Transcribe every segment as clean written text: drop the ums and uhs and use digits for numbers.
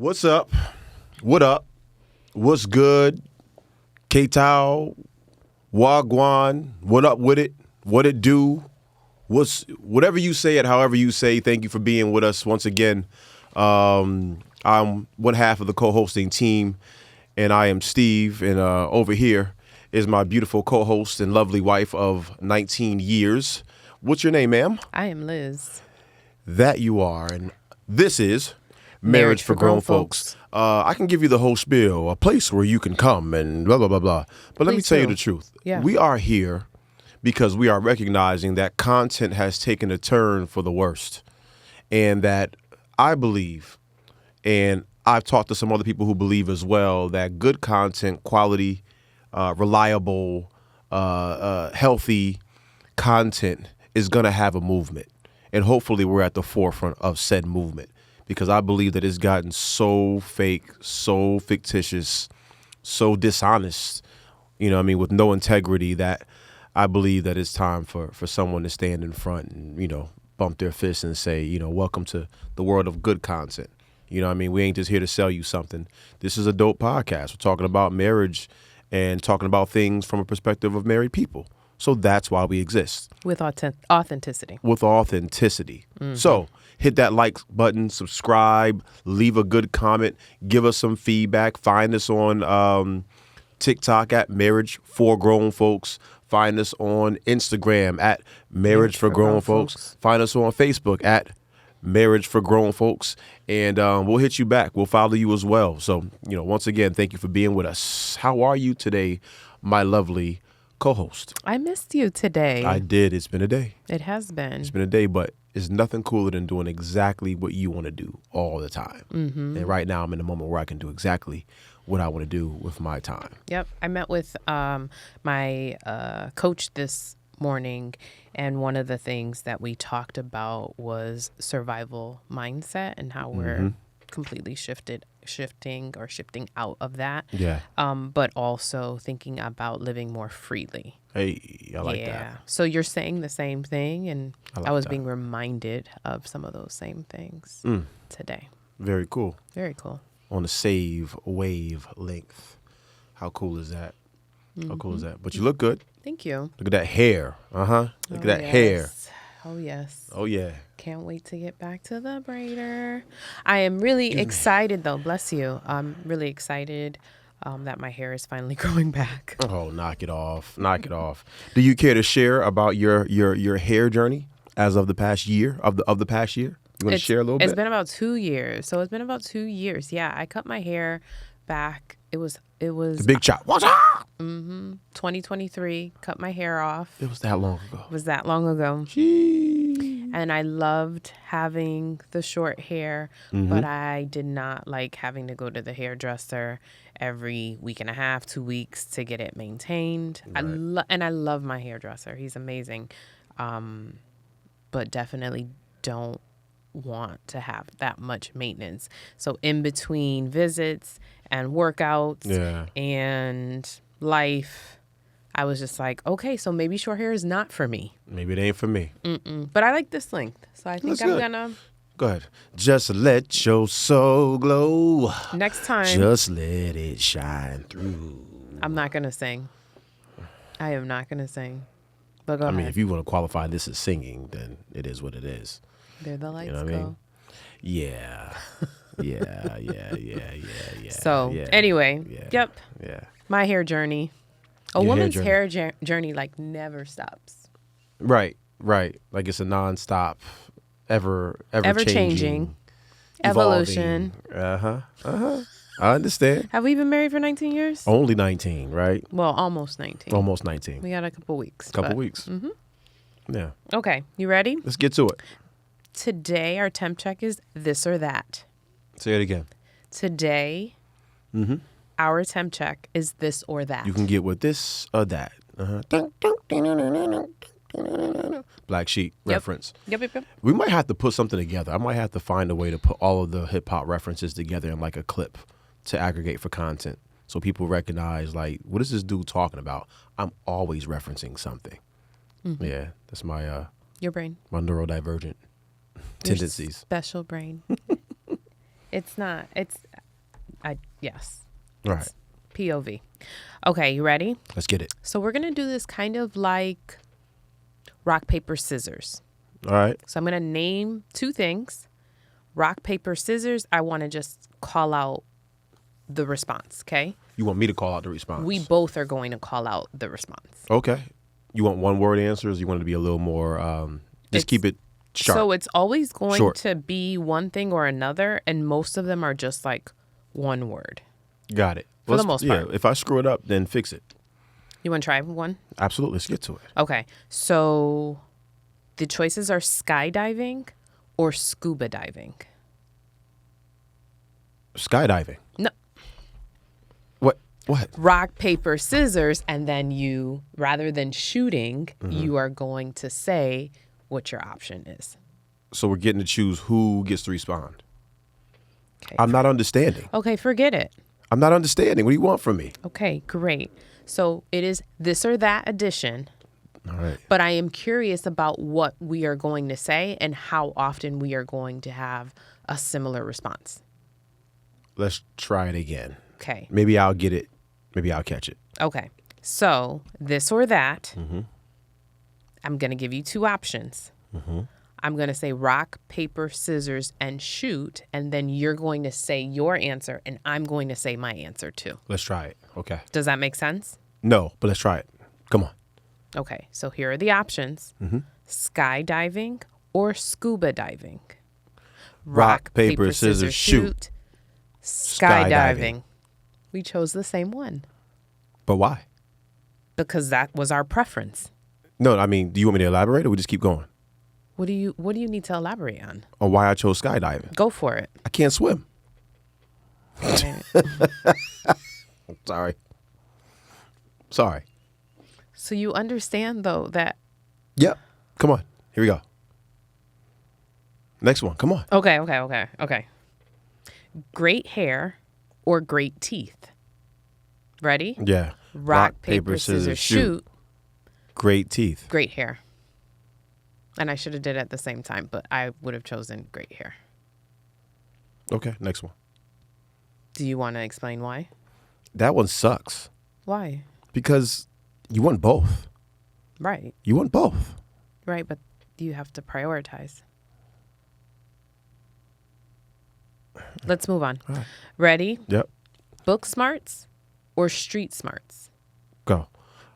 What's up? What up? What's good? K-Tao, Wagwan, what up with it? What it do? Whatever you say it, however you say, thank you for being with us once again. I'm one half of the co-hosting team, and I am Steve, and over here is my beautiful co-host and lovely wife of 19 years. What's your name, ma'am? I am Liz. That you are, and this is Marriage for Grown Folks. I can give you the whole spiel, a place where you can come and blah, blah, blah, blah. But let me tell you the truth. Yeah. We are here because we are recognizing that content has taken a turn for the worst. And that I believe, and I've talked to some other people who believe as well, that good content, quality, reliable, healthy content is going to have a movement. And hopefully we're at the forefront of said movement. Because I believe that it's gotten so fake, so fictitious, so dishonest, with no integrity, that I believe that it's time for someone to stand in front and, bump their fists and say, welcome to the world of good content. We ain't just here to sell you something. This is a dope podcast. We're talking about marriage and talking about things from a perspective of married people. So that's why we exist. With authenticity. With authenticity. Mm-hmm. So hit that like button, subscribe, leave a good comment, give us some feedback. Find us on TikTok at Marriage for Grown Folks. Find us on Instagram at Marriage for Grown Folks. Find us on Facebook at Marriage for Grown Folks. And we'll hit you back. We'll follow you as well. So, once again, thank you for being with us. How are you today, my lovely co-host? I missed you today. I did. It's been a day. It has been. It's been a day, but it's nothing cooler than doing exactly what you want to do all the time. Mm-hmm. And right now I'm in a moment where I can do exactly what I want to do with my time. Yep. I met with my coach this morning, and one of the things that we talked about was survival mindset and how we're completely shifting out of that. Yeah. But also thinking about living more freely. Hey, I like that. So you're saying the same thing, and I was being reminded of some of those same things today. Very cool. Very cool. On the save wavelength. How cool is that? How cool is that? But you look good. Thank you. Look at that hair. Look at that hair. Oh, yes. Oh, yeah. Can't wait to get back to the braider. I am really excited, though. Bless you. I'm really excited that my hair is finally growing back. Oh, knock it off. Knock it off. Do you care to share about your hair journey as of the past year, of the past year? You want to share a little bit? It's been about 2 years. So it's been about 2 years. Yeah, I cut my hair back. It was the big chop. What's up? 2023. Cut my hair off. It was that long ago. It was that long ago. Jeez. And I loved having the short hair, but I did not like having to go to the hairdresser every week and a half, 2 weeks to get it maintained. Right. And I love my hairdresser. He's amazing. But definitely don't want to have that much maintenance. So in between visits and workouts and life, I was just like, okay, so maybe short hair is not for me. Maybe it ain't for me. But I like this length, so I think I'm gonna. Go ahead. Just let your soul glow. Next time. Just let it shine through. I'm not gonna sing. I am not gonna sing. But go ahead. I mean, if you want to qualify this as singing, then it is what it is. There the lights go. I mean? Yeah. Yeah. So anyway, yep. Yeah. My hair journey. A woman's hair journey like never stops. Right. Like it's a nonstop, ever changing evolution. I understand. Have we been married for 19 years? Only 19, right? Well, almost 19. Almost 19. We got a couple weeks. Weeks. Yeah. Okay, you ready? Let's get to it. Today, our temp check is this or that. Say it again. Today, our temp check is this or that. You can get with this or that. Black Sheep reference. Yep. We might have to put something together. I might have to find a way to put all of the hip hop references together in like a clip to aggregate for content. So people recognize, like, what is this dude talking about? I'm always referencing something. Yeah, that's my your brain. My neurodivergent tendencies. Your special brain. It's not. Yes. All right. POV. Okay, you ready? Let's get it. So we're going to do this kind of like rock, paper, scissors. All right. So I'm going to name two things. Rock, paper, scissors. I want to just call out the response, okay? You want me to call out the response? We both are going to call out the response. Okay. You want one word answers? You want it to be a little more, just keep it sharp. So it's always going Short. to be one thing or another, and most of them are just like one word. Got it. For the most part. Yeah, if I screw it up, then fix it. You want to try one? Absolutely. Let's get to it. Okay. So the choices are skydiving or scuba diving. Skydiving. No. What? Rock, paper, scissors, and then you, rather than shooting, Mm-hmm. you are going to say what your option is. So we're getting to choose who gets to respond. Okay. I'm not understanding. Okay, forget it. I'm not understanding. What do you want from me? Okay, great. So it is this or that edition, All right. but I am curious about what we are going to say and how often we are going to have a similar response. Let's try it again. Okay. Maybe I'll get it. Maybe I'll catch it. Okay. So this or that, Mm-hmm. I'm going to give you two options. Mm-hmm. I'm going to say rock, paper, scissors, and shoot. And then you're going to say your answer, and I'm going to say my answer too. Let's try it. Okay. Does that make sense? No, but let's try it. Come on. Okay. So here are the options. Mm-hmm. Skydiving or scuba diving. Rock, paper, scissors, shoot. Skydiving. We chose the same one But why? because that was our preference. No, I mean, do you want me to elaborate or we just keep going? What do you need to elaborate on? On why I chose skydiving? Go for it. I can't swim. Sorry. So you understand though that Yep. Come on. Here we go. Next one. Come on. okay. Great hair or great teeth. Ready? Yeah. Rock, paper, scissors, shoot. Great teeth. Great hair. And I should have did it at the same time, but I would have chosen great hair. Okay. Next one. Do you want to explain why? That one sucks Why? because you want both. Right. You want both. Right, but you have to prioritize. Let's move on. All right. Ready? Yep. Book smarts or street smarts? Go.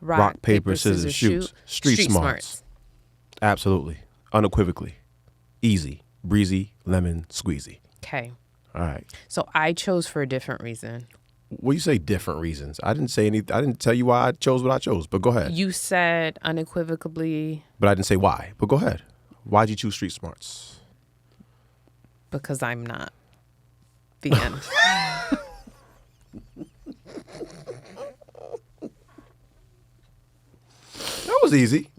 Rock, paper, scissors, shoot. Street smarts. Absolutely. Unequivocally. Easy. Breezy. Lemon. Squeezy. Okay. All right. So I chose for a different reason. Well, you say different reasons. I didn't say anything. I didn't tell you why I chose what I chose, but go ahead. You said unequivocally But I didn't say why, but go ahead. Why'd you choose street smarts? because I'm not. The end. That was easy.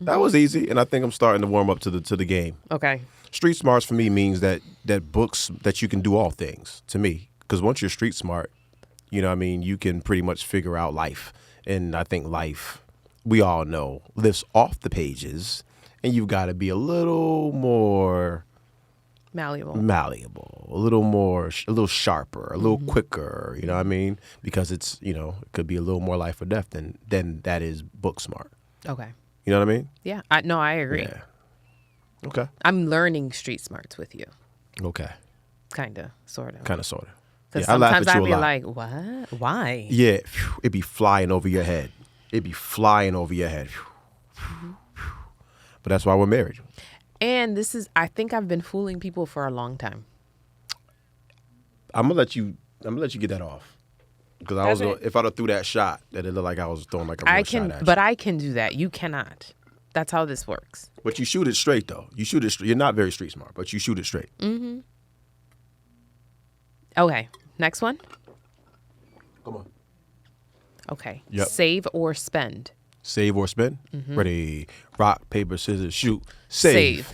That was easy, and I think I'm starting to warm up to the game. Okay. Street smarts for me means that books that you can do all things to me. Because once you're street smart, you know what I mean, you can pretty much figure out life. And I think life, we all know, lives off the pages. And you've got to be a little more Malleable. a little more, a little sharper, a little quicker, you know what I mean? Because it's, you know, it could be a little more life or death than that is book smart. Okay. You know what I mean? Yeah. I agree. Yeah. Okay. I'm learning street smarts with you. Okay. Kind of. Sort of. Kind of, sort of. Because I laugh sometimes at you I'd a be lot. like, what? Why? Yeah, phew, it'd be flying over your head. It'd be flying over your head. Phew. But that's why we're married. And I think I've been fooling people for a long time. I'm gonna let you get that off. Because if I'd have threw that shot, that it looked like I was throwing like a real shot at you. But I can do that. You cannot. That's how this works. But you shoot it straight though. You shoot it straight. You're not very street smart, but you shoot it straight. Mm-hmm. Okay. Next one. Come on. Okay. Yep. Save or spend? Save or spend? Ready. Rock, paper, scissors, shoot. Save.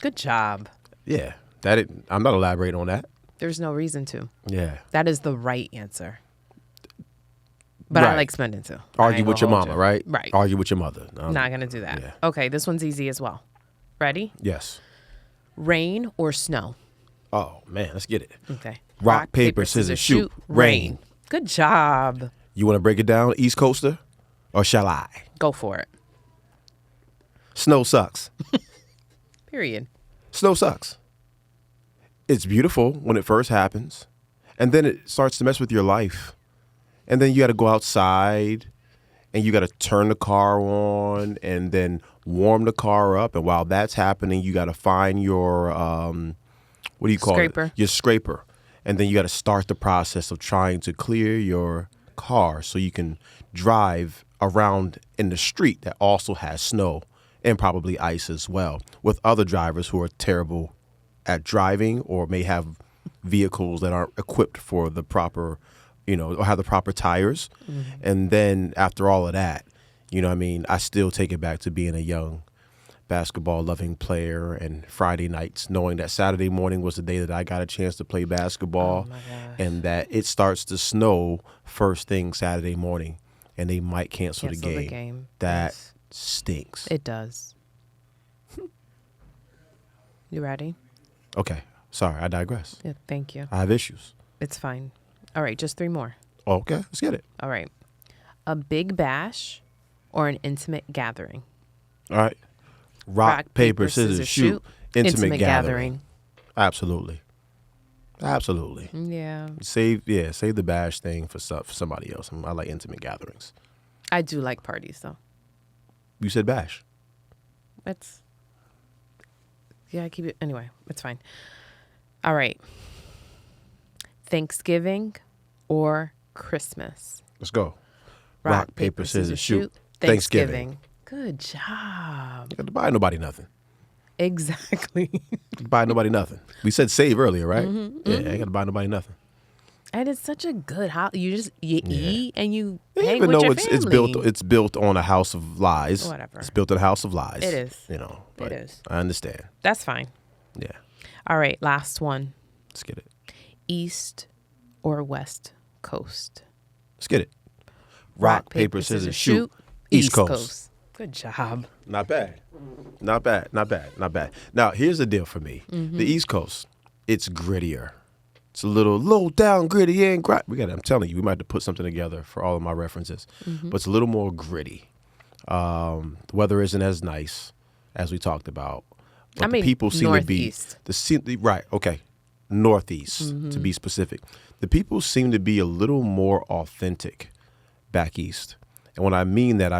Good job. Yeah. I'm not elaborating on that. There's no reason to. Yeah. That is the right answer. But I Right. like spending too. Argue with your hold mama, right? Right. Argue with your mother. Not going to do that. Yeah. Okay. This one's easy as well. Ready? Yes. Rain or snow? Oh, man, let's get it. Okay. Rock, paper, scissors, shoot. Rain. Good job. You want to break it down, East Coaster? Or shall I? Go for it. Snow sucks. Period. Snow sucks. It's beautiful when it first happens. And then it starts to mess with your life. And then you got to go outside and you got to turn the car on and then warm the car up. And while that's happening, you got to find your, what do you call Scraper. it? Your scraper. And then you got to start the process of trying to clear your car so you can drive around in the street that also has snow and probably ice as well, with other drivers who are terrible at driving or may have vehicles that aren't equipped for the proper, or have the proper tires. Mm-hmm. And then after all of that, I still take it back to being a young basketball loving player and Friday nights, knowing that Saturday morning was the day that I got a chance to play basketball and that it starts to snow first thing Saturday morning and they might cancel the game. That stinks. It does. You ready? Okay. Sorry, I digress. Yeah, thank you. I have issues. It's fine. All right, just 3 more. Okay, let's get it. All right. A big bash or an intimate gathering? All right. Rock, paper, scissors, shoot. Intimate gathering. Absolutely. Yeah. Save the bash thing for somebody else. I like intimate gatherings. I do like parties, though. You said bash. I keep it. Anyway, it's fine. All right. Thanksgiving or Christmas? Let's go. Rock, paper, scissors, shoot. Thanksgiving. Good job. You got to buy nobody nothing. Exactly. Buy nobody nothing. We said save earlier, right? Mm-hmm, I ain't got to buy nobody nothing. And it's such a good holiday. You eat and you hang even with though your it's built on a house of lies. Whatever. It's built on a house of lies. It is. But it is. I understand. That's fine. Yeah. All right, last one. Let's get it. East or West Coast? Let's get it. Rock, paper, scissors, shoot. East Coast. Good job. Not bad. Now, here's the deal for me. Mm-hmm. The East Coast, it's grittier. It's a little low down, gritty, and I'm telling you, we might have to put something together for all of my references. Mm-hmm. But it's a little more gritty. The weather isn't as nice as we talked about. But the people seem northeast. to be northeast to be specific. The people seem to be a little more authentic back east. And when I mean that,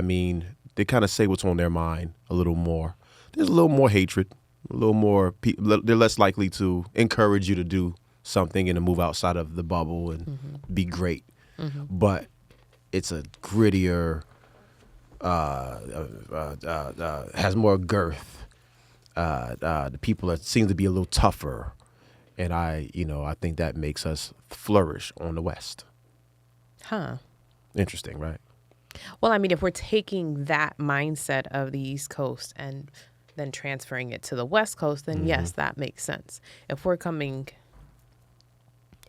they kind of say what's on their mind a little more. There's a little more hatred, a little more. They're less likely to encourage you to do something and to move outside of the bubble and be great. Mm-hmm. But it's a grittier, has more girth. The people seem to be a little tougher. And I think that makes us flourish on the West. Huh. Interesting, right? Well, if we're taking that mindset of the East Coast and then transferring it to the West Coast, then yes, that makes sense. If we're coming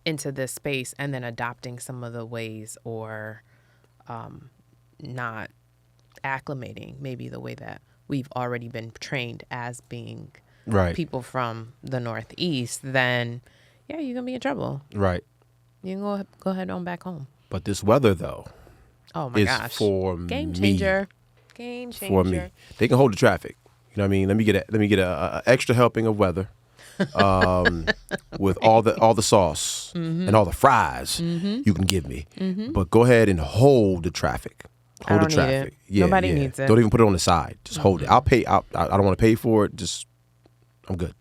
into this space and then adopting some of the ways or not acclimating maybe the way that we've already been trained as being people from the Northeast, then you're going to be in trouble. Right. You can go ahead on back home. But this weather, though, oh my gosh, for game changer. For me, they can hold the traffic. You know what I mean? Let me get a extra helping of weather, with all the sauce and all the fries you can give me. But go ahead and hold the traffic. Hold the traffic. Yeah, nobody needs it. Don't even put it on the side. Just hold it. I'll pay. I don't want to pay for it. I'm good.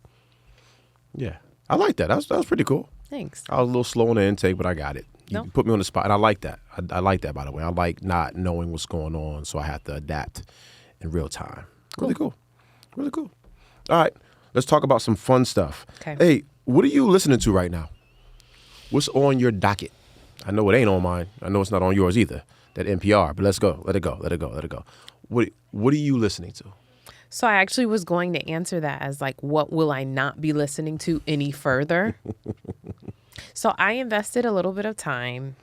Yeah, I like that. That was pretty cool. Thanks. I was a little slow on the intake, but I got it. You put me on the spot, and I like that. I like that, by the way. I like not knowing what's going on, so I have to adapt in real time. Cool. Really cool. All right, let's talk about some fun stuff. Okay. Hey, what are you listening to right now? What's on your docket? I know it ain't on mine. I know it's not on yours either, that NPR, but let's go. Let it go. What are you listening to? So I actually was going to answer that as like, what will I not be listening to any further? So I invested a little bit of time.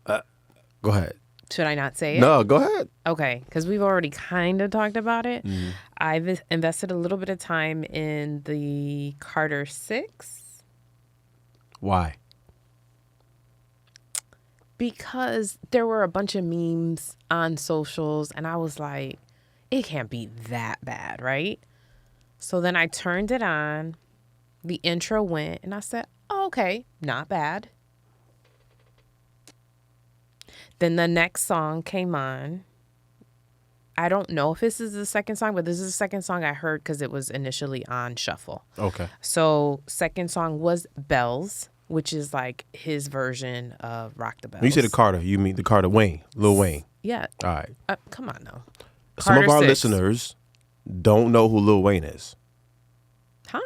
Go ahead. Should I not say it? No, go ahead. Okay, because we've already kind of talked about it. I've invested a little bit of time in the Carter 6 Why? Because there were a bunch of memes on socials, and I was like, it can't be that bad, right? So then I turned it on, the intro went, and I said, oh, okay, not bad. Then the next song came on. I don't know if this is the second song, but this is the second song I heard because it was initially on shuffle. Okay. So second song was Bells, which is like his version of Rock the Bells. When you say the Carter, you mean the Carter Wayne, Lil Wayne. Yeah. All right. Come on now. Some of Carter our 6. listeners don't know who Lil Wayne is. Huh?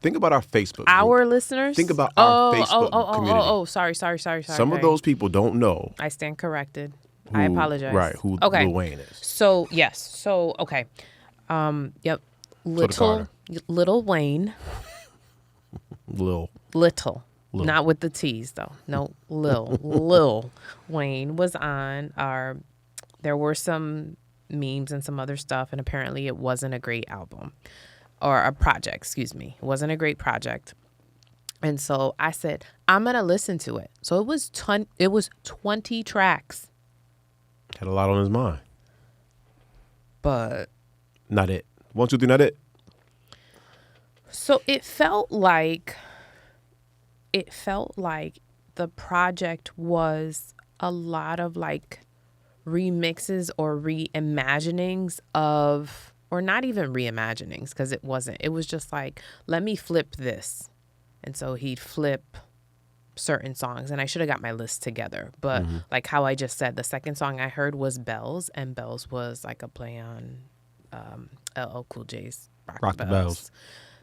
Think about our Facebook group. Our listeners? Think about our Facebook community. Sorry. Some of those people don't know. I stand corrected. I apologize. Right, who okay. Lil Wayne is. So, yes. So, okay. Yep. Little Wayne. Little. Not with the T's, though. No, Lil Wayne was on our... There were some memes and some other stuff, and apparently it wasn't a great album. Or a project, excuse me. It wasn't a great project. And so I said, I'm going to listen to it. So it was 20 tracks. Had a lot on his mind. But not it. 1, 2, 3, not it. So it felt like the project was a lot of like remixes or reimaginings of, or not even reimaginings, because it wasn't. It was just like, let me flip this. And so he'd flip certain songs, and I should have got my list together, but like how I just said, the second song I heard was Bells, and Bells was like a play on LL Cool J's Rock the Bells.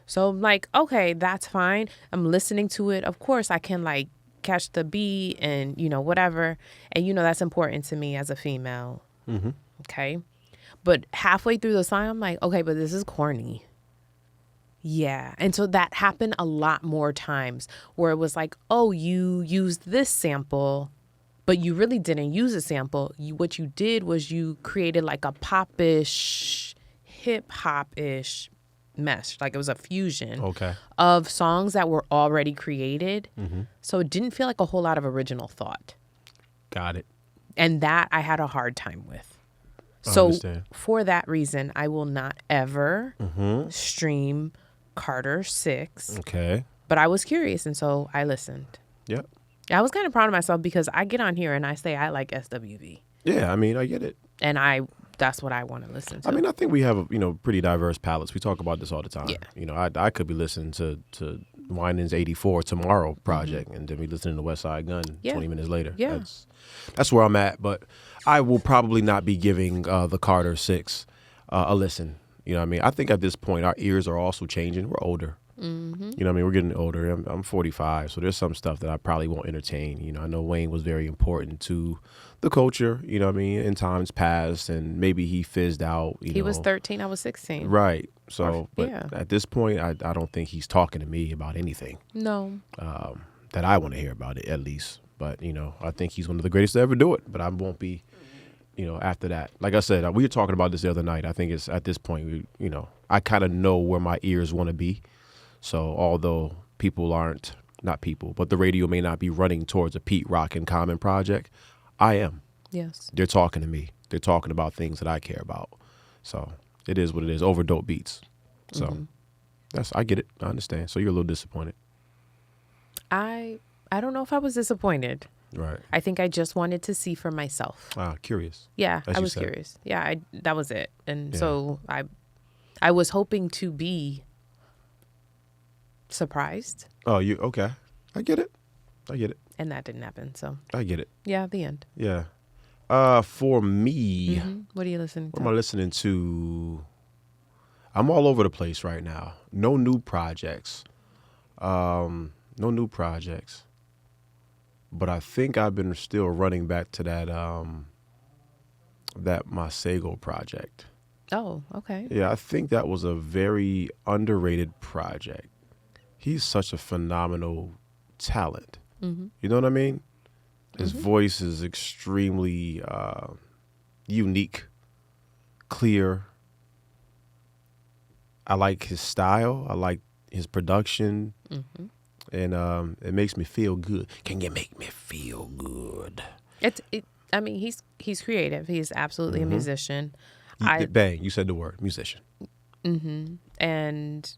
So I'm like, okay, that's fine. I'm listening to it. Of course I can like catch the beat and whatever, and that's important to me as a female. Okay, but halfway through the song I'm like, okay, but this is corny. Yeah. And so that happened a lot more times where it was like, oh, you used this sample, but you really didn't use a sample. What you did was you created like a pop-ish, hip-hop-ish mesh. Like it was a fusion of songs that were already created. So it didn't feel like a whole lot of original thought. Got it. And that I had a hard time with. So for that reason, I will not ever stream Carter 6. Okay. But I was curious, and so I listened. Yep. I was kind of proud of myself because I get on here and I say I like SWV. Yeah, I mean, I get it. And that's what I want to listen to. I mean, I think we have, pretty diverse palettes. We talk about this all the time. Yeah. I could be listening to Winans 84 Tomorrow project and then be listening to West Side Gun 20 minutes later. Yeah. That's where I'm at, but I will probably not be giving the Carter 6 a listen. You know what I mean? I think at this point, our ears are also changing. We're older. You know what I mean? We're getting older. I'm 45, so there's some stuff that I probably won't entertain. I know Wayne was very important to the culture, you know what I mean, in times past, and maybe he fizzed out. He was 13, I was 16. Right. So, but at this point, I don't think he's talking to me about anything. No. That I want to hear about it, at least. But, I think he's one of the greatest to ever do it. But I won't be, after that. Like I said, we were talking about this the other night. I think it's at this point, I kind of know where my ears want to be. So although but the radio may not be running towards a Pete Rock and Common project, I am. Yes. They're talking to me. They're talking about things that I care about. So it is what it is. Over dope beats. So I get it. I understand. So you're a little disappointed. I don't know if I was disappointed. Right. I think I just wanted to see for myself. Curious. Yeah, I was curious. Yeah, that was it. And so I was hoping to be surprised. Oh, okay. I get it. And that didn't happen, so. I get it. Yeah, the end. Yeah. For me, what are you listening to? What am I listening to? I'm all over the place right now. No new projects. But I think I've been still running back to that Masego project. Oh, okay. Yeah, I think that was a very underrated project. He's such a phenomenal talent. You know what I mean? His voice is extremely unique, clear. I like his style. I like his production. and it makes me feel good. Can you make me feel good? I mean, he's creative. He's absolutely a musician. Bang! You said the word musician. And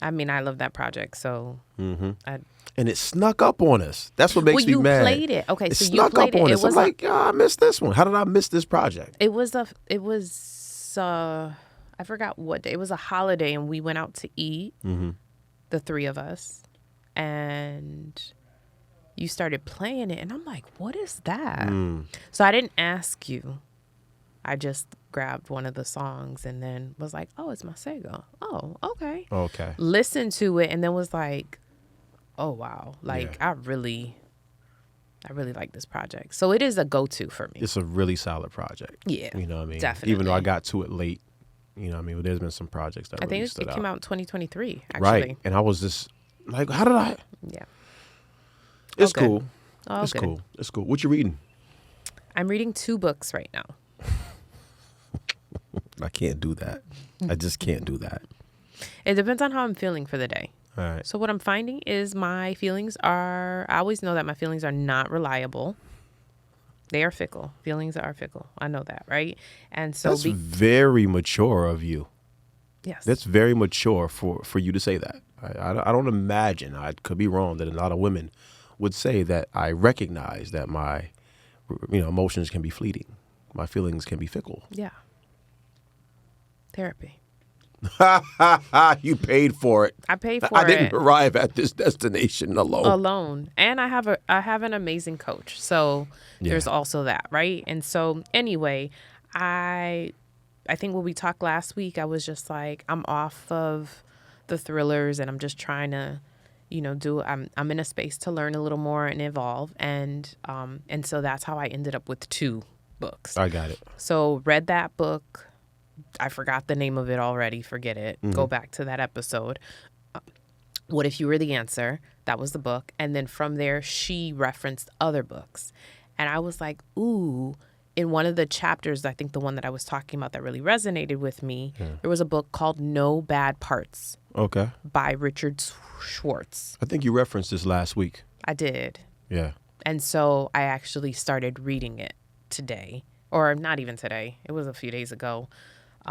I mean, I love that project. So, And it snuck up on us. That's what makes me mad. You played it. Okay, it so snuck you played up on it. us. I'm like, I missed this one. How did I miss this project? It was I forgot what day. It was a holiday, and we went out to eat, the three of us, and you started playing it, and I'm like, what is that? So I didn't ask you. I just grabbed one of the songs and then was like, oh, it's Masego. Oh, okay. Okay. Listened to it and then was like, oh, wow. Like, I really like this project. So it is a go-to for me. It's a really solid project. Yeah. You know what I mean? Definitely. Even though I got to it late, you know what I mean? But there's been some projects that I really think stood it out. came out in 2023, actually. Right. And I was just like, how did I? Yeah. It's Okay. cool. All it's good. cool. It's cool. What you reading? I'm reading 2 books right now. I can't do that. I just can't do that. It depends on how I'm feeling for the day. All right. So what I'm finding is I always know that my feelings are not reliable. They are fickle. Feelings are fickle. I know that, right? And so That's very mature of you. yes. That's very mature for you to say that. I don't imagine, I could be wrong, that a lot of women would say that I recognize that my emotions can be fleeting. My feelings can be fickle. Yeah. Therapy. You paid for it. I paid for I it. didn't arrive at this destination alone. And I have an amazing coach. So there's also that, right? And so anyway, I think when we talked last week, I was just like, I'm off of the thrillers and I'm just trying to, I'm in a space to learn a little more and evolve. And so that's how I ended up with 2 books. I got it. So read that book. I forgot the name of it already. Forget it. Go back to that episode. What If You Were the Answer? That was the book. And then from there, she referenced other books. And I was like, ooh, in one of the chapters, I think the one that I was talking about that really resonated with me, there was a book called No Bad Parts. Okay. By Richard Schwartz. I think you referenced this last week. I did. Yeah. And so I actually started reading it today. Or not even today. It was a few days ago.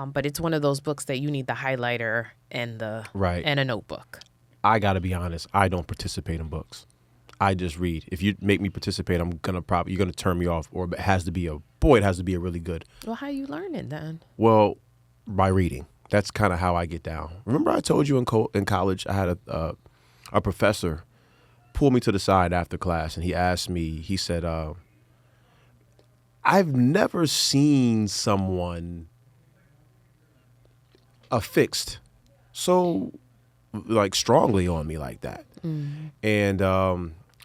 But it's one of those books that you need the highlighter and and a notebook. I got to be honest. I don't participate in books. I just read. If you make me participate, you're going to turn me off, or it has to be a really good. Well, how you learning then? Well, by reading. That's kind of how I get down. Remember I told you in college, I had a professor pull me to the side after class, and he asked me, he said, I've never seen someone affixed so like strongly on me like that. And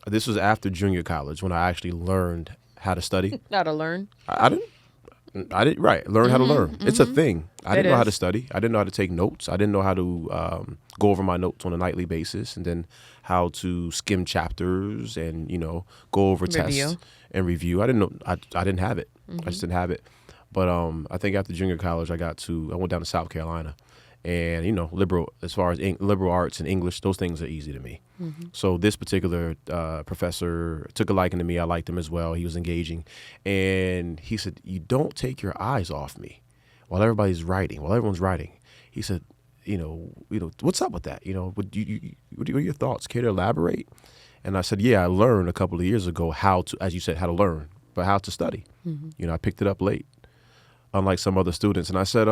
this was after junior college when I actually learned how to study. How to learn? I didn't learn how to learn. It's a thing. I didn't know how to study. I didn't know how to take notes. I didn't know how to go over my notes on a nightly basis, and then how to skim chapters and go over tests and review. I didn't know. I didn't have it. I just didn't have it. But I think after junior college, I went down to South Carolina, and liberal, as far as liberal arts and English, those things are easy to me. So this particular professor took a liking to me. I liked him as well. He was engaging, and he said, "You don't take your eyes off me while everybody's writing, while everyone's writing." He said, what's up with that? What are your thoughts? Care to elaborate? And I said, yeah, I learned a couple of years ago how to, as you said, how to learn, but how to study. I picked it up late, unlike some other students. And I said,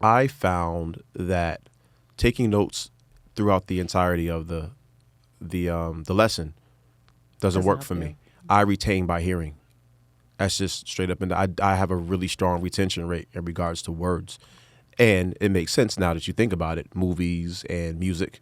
I found that taking notes throughout the entirety of the lesson doesn't work for me. I retain by hearing. That's just straight up. And I have a really strong retention rate in regards to words. And it makes sense now that you think about it. Movies and music,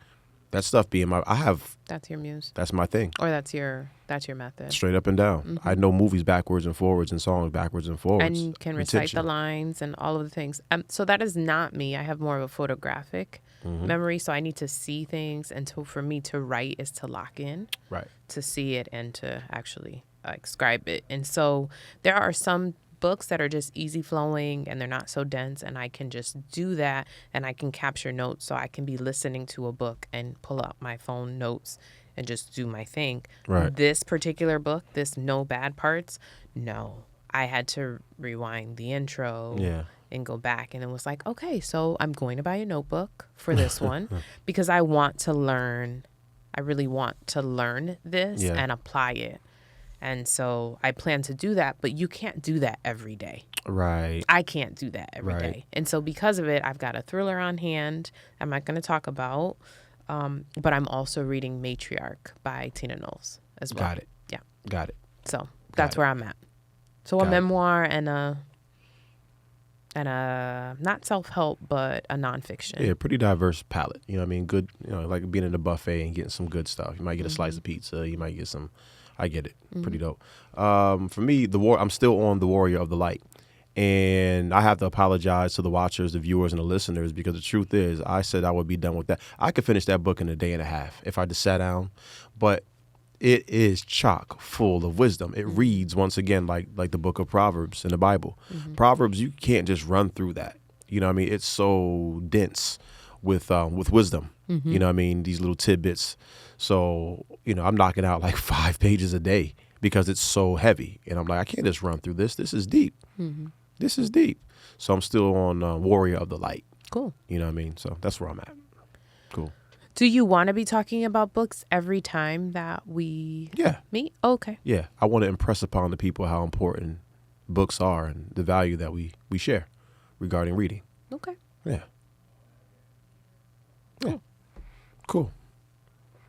that stuff being that's your muse. That's my thing. Or that's your method. Straight up and down. I know movies backwards and forwards and songs backwards and forwards. And can recite the lines and all of the things. So that is not me. I have more of a photographic memory. So I need to see things. And for me to write is to lock in. Right. To see it and to actually scribe it. And so there are some books that are just easy flowing and they're not so dense, and I can just do that, and I can capture notes, so I can be listening to a book and pull out my phone notes and just do my thing. Right. This particular book, this No Bad Parts, no. I had to rewind the intro and go back, and it was like, okay, so I'm going to buy a notebook for this one because I want to learn. I really want to learn this and apply it. And so I plan to do that, but you can't do that every day. Right. I can't do that every day. And so because of it, I've got a thriller on hand I'm not going to talk about, but I'm also reading Matriarch by Tina Knowles as well. Got it. Yeah. Got it. So that's where I'm at. So a memoir and a not self-help, but a nonfiction. Yeah, pretty diverse palette. You know what I mean? Good, like being in a buffet and getting some good stuff. You might get a slice of pizza. You might get some, I get it. Pretty dope. For me, I'm still on The Warrior of the Light. And I have to apologize to the watchers, the viewers, and the listeners, because the truth is, I said I would be done with that. I could finish that book in a day and a half if I just sat down. But it is chock full of wisdom. It reads, once again, like the book of Proverbs in the Bible. Proverbs, you can't just run through that. You know what I mean? It's so dense with wisdom. You know what I mean? These little tidbits. So, I'm knocking out like 5 pages a day because it's so heavy. And I'm like, I can't just run through this. This is deep. This is deep. So I'm still on Warrior of the Light. Cool. You know what I mean? So that's where I'm at. Cool. Do you want to be talking about books every time that we meet? Oh, okay. Yeah. I want to impress upon the people how important books are and the value that we share regarding reading. Okay. Yeah. Yeah. Cool.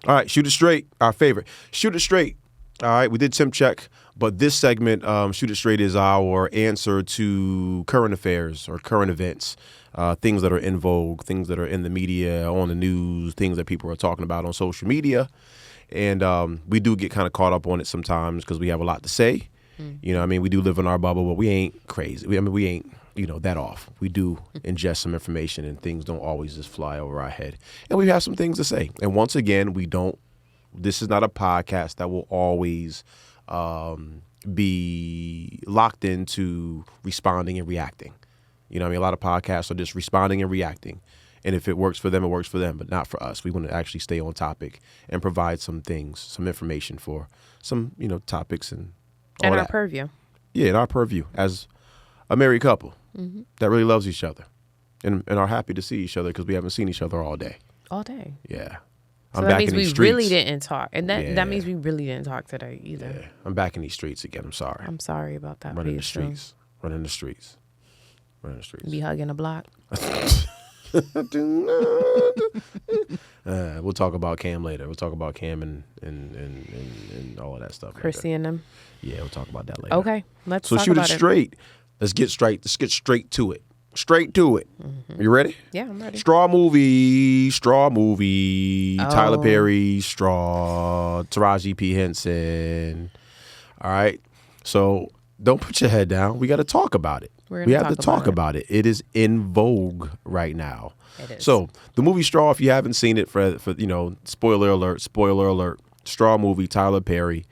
All right. Shoot It Straight. Our favorite. Shoot It Straight. All right. We did temp check, but this segment, Shoot It Straight, is our answer to current affairs or current events. Things that are in vogue, things that are in the media, on the news, things that people are talking about on social media. And we do get kind of caught up on it sometimes because we have a lot to say. You know what I mean? We do live in our bubble, but we ain't crazy. We ain't, that off. We do ingest some information, and things don't always just fly over our head. And we have some things to say. And once again, this is not a podcast that will always be locked into responding and reacting. You know what I mean? A lot of podcasts are just responding and reacting. And if it works for them, it works for them, but not for us. We want to actually stay on topic and provide some things, some information for some, topics and all in that. our purview. Yeah, in our purview as a married couple that really loves each other and are happy to see each other because we haven't seen each other all day. All day. Yeah. So I'm that back means in these we streets. really didn't talk. And that means we really didn't talk today either. Yeah. I'm back in these streets again. I'm sorry. I'm sorry about that. Running the streets. Running the streets. Running the streets. Be hugging a block. We'll talk about Cam later. We'll talk about Cam and all of that stuff. Chrissy later. and them. Yeah, we'll talk about that later. Okay, let's so talk shoot about it straight. Let's get straight to it. Straight to it. You ready? Yeah, I'm ready. Straw movie. Oh. Tyler Perry, Straw, Taraji P. Henson. All right. So don't put your head down. We got to talk about it. We have to talk about it. It is in vogue right now. It is. So the movie Straw, if you haven't seen it, for spoiler alert, Straw movie, Tyler Perry.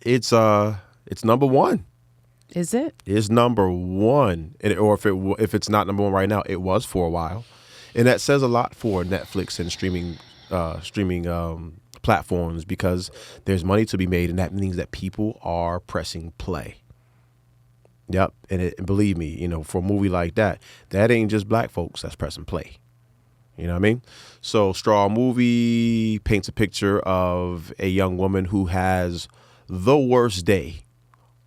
It's number one. Is it? It's number one, or if it's not number one right now, it was for a while, and that says a lot for Netflix and streaming platforms because there's money to be made, and that means that people are pressing play. Yep, and believe me, for a movie like that ain't just black folks that's pressing play. You know what I mean? So Straw movie paints a picture of a young woman who has the worst day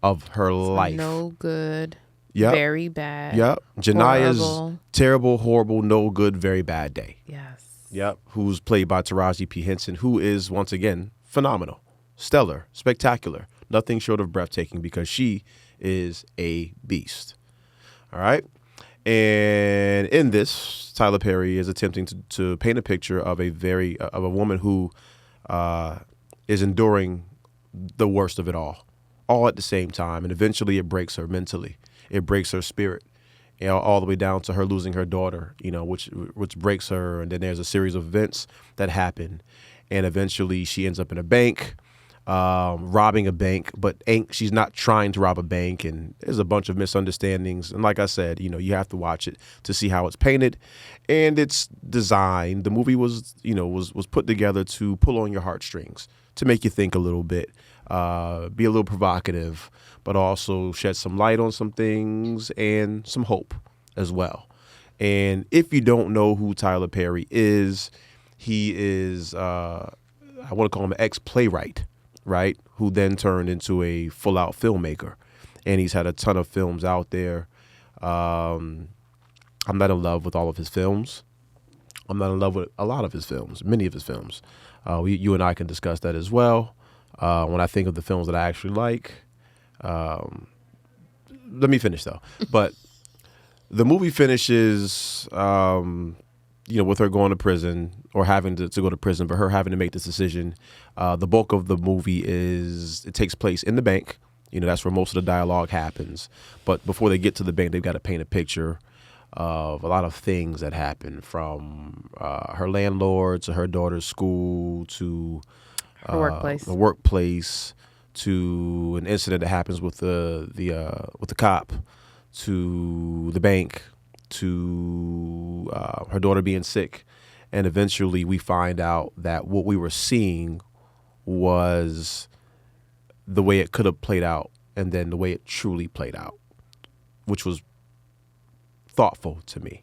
of her life. No good. Yep. Very bad. Yep. Janaya's horrible. Terrible, horrible, no good, very bad day. Yes. Yep. Who's played by Taraji P. Henson, who is, once again, phenomenal, stellar, spectacular, nothing short of breathtaking because she is a beast. All right. And in this, Tyler Perry is attempting to paint a picture of of a woman who is enduring the worst of it all at the same time. And eventually it breaks her mentally. It breaks her spirit, all the way down to her losing her daughter, which breaks her. And then there's a series of events that happen. And eventually she ends up in a bank. robbing a bank, but she's not trying to rob a bank, and there's a bunch of misunderstandings. And like I said, you have to watch it to see how it's painted and it's designed. The movie was put together to pull on your heartstrings, to make you think a little bit, be a little provocative, but also shed some light on some things and some hope as well. And if you don't know who Tyler Perry is, he is, I want to call him an ex-playwright, right? Who then turned into a full-out filmmaker. And he's had a ton of films out there. I'm not in love with all of his films. I'm not in love with a lot of his films, many of his films. You and I can discuss that as well. When I think of the films that I actually like, let me finish though. But the movie finishes, with her going to prison or having to go to prison, but her having to make this decision. The bulk of the movie it takes place in the bank. That's where most of the dialogue happens. But before they get to the bank, they've got to paint a picture of a lot of things that happen, from her landlord to her daughter's school to Her workplace. the workplace, to an incident that happens with the cop, to the bank, to her daughter being sick. And eventually we find out that what we were seeing was the way it could have played out, and then the way it truly played out, which was thoughtful to me.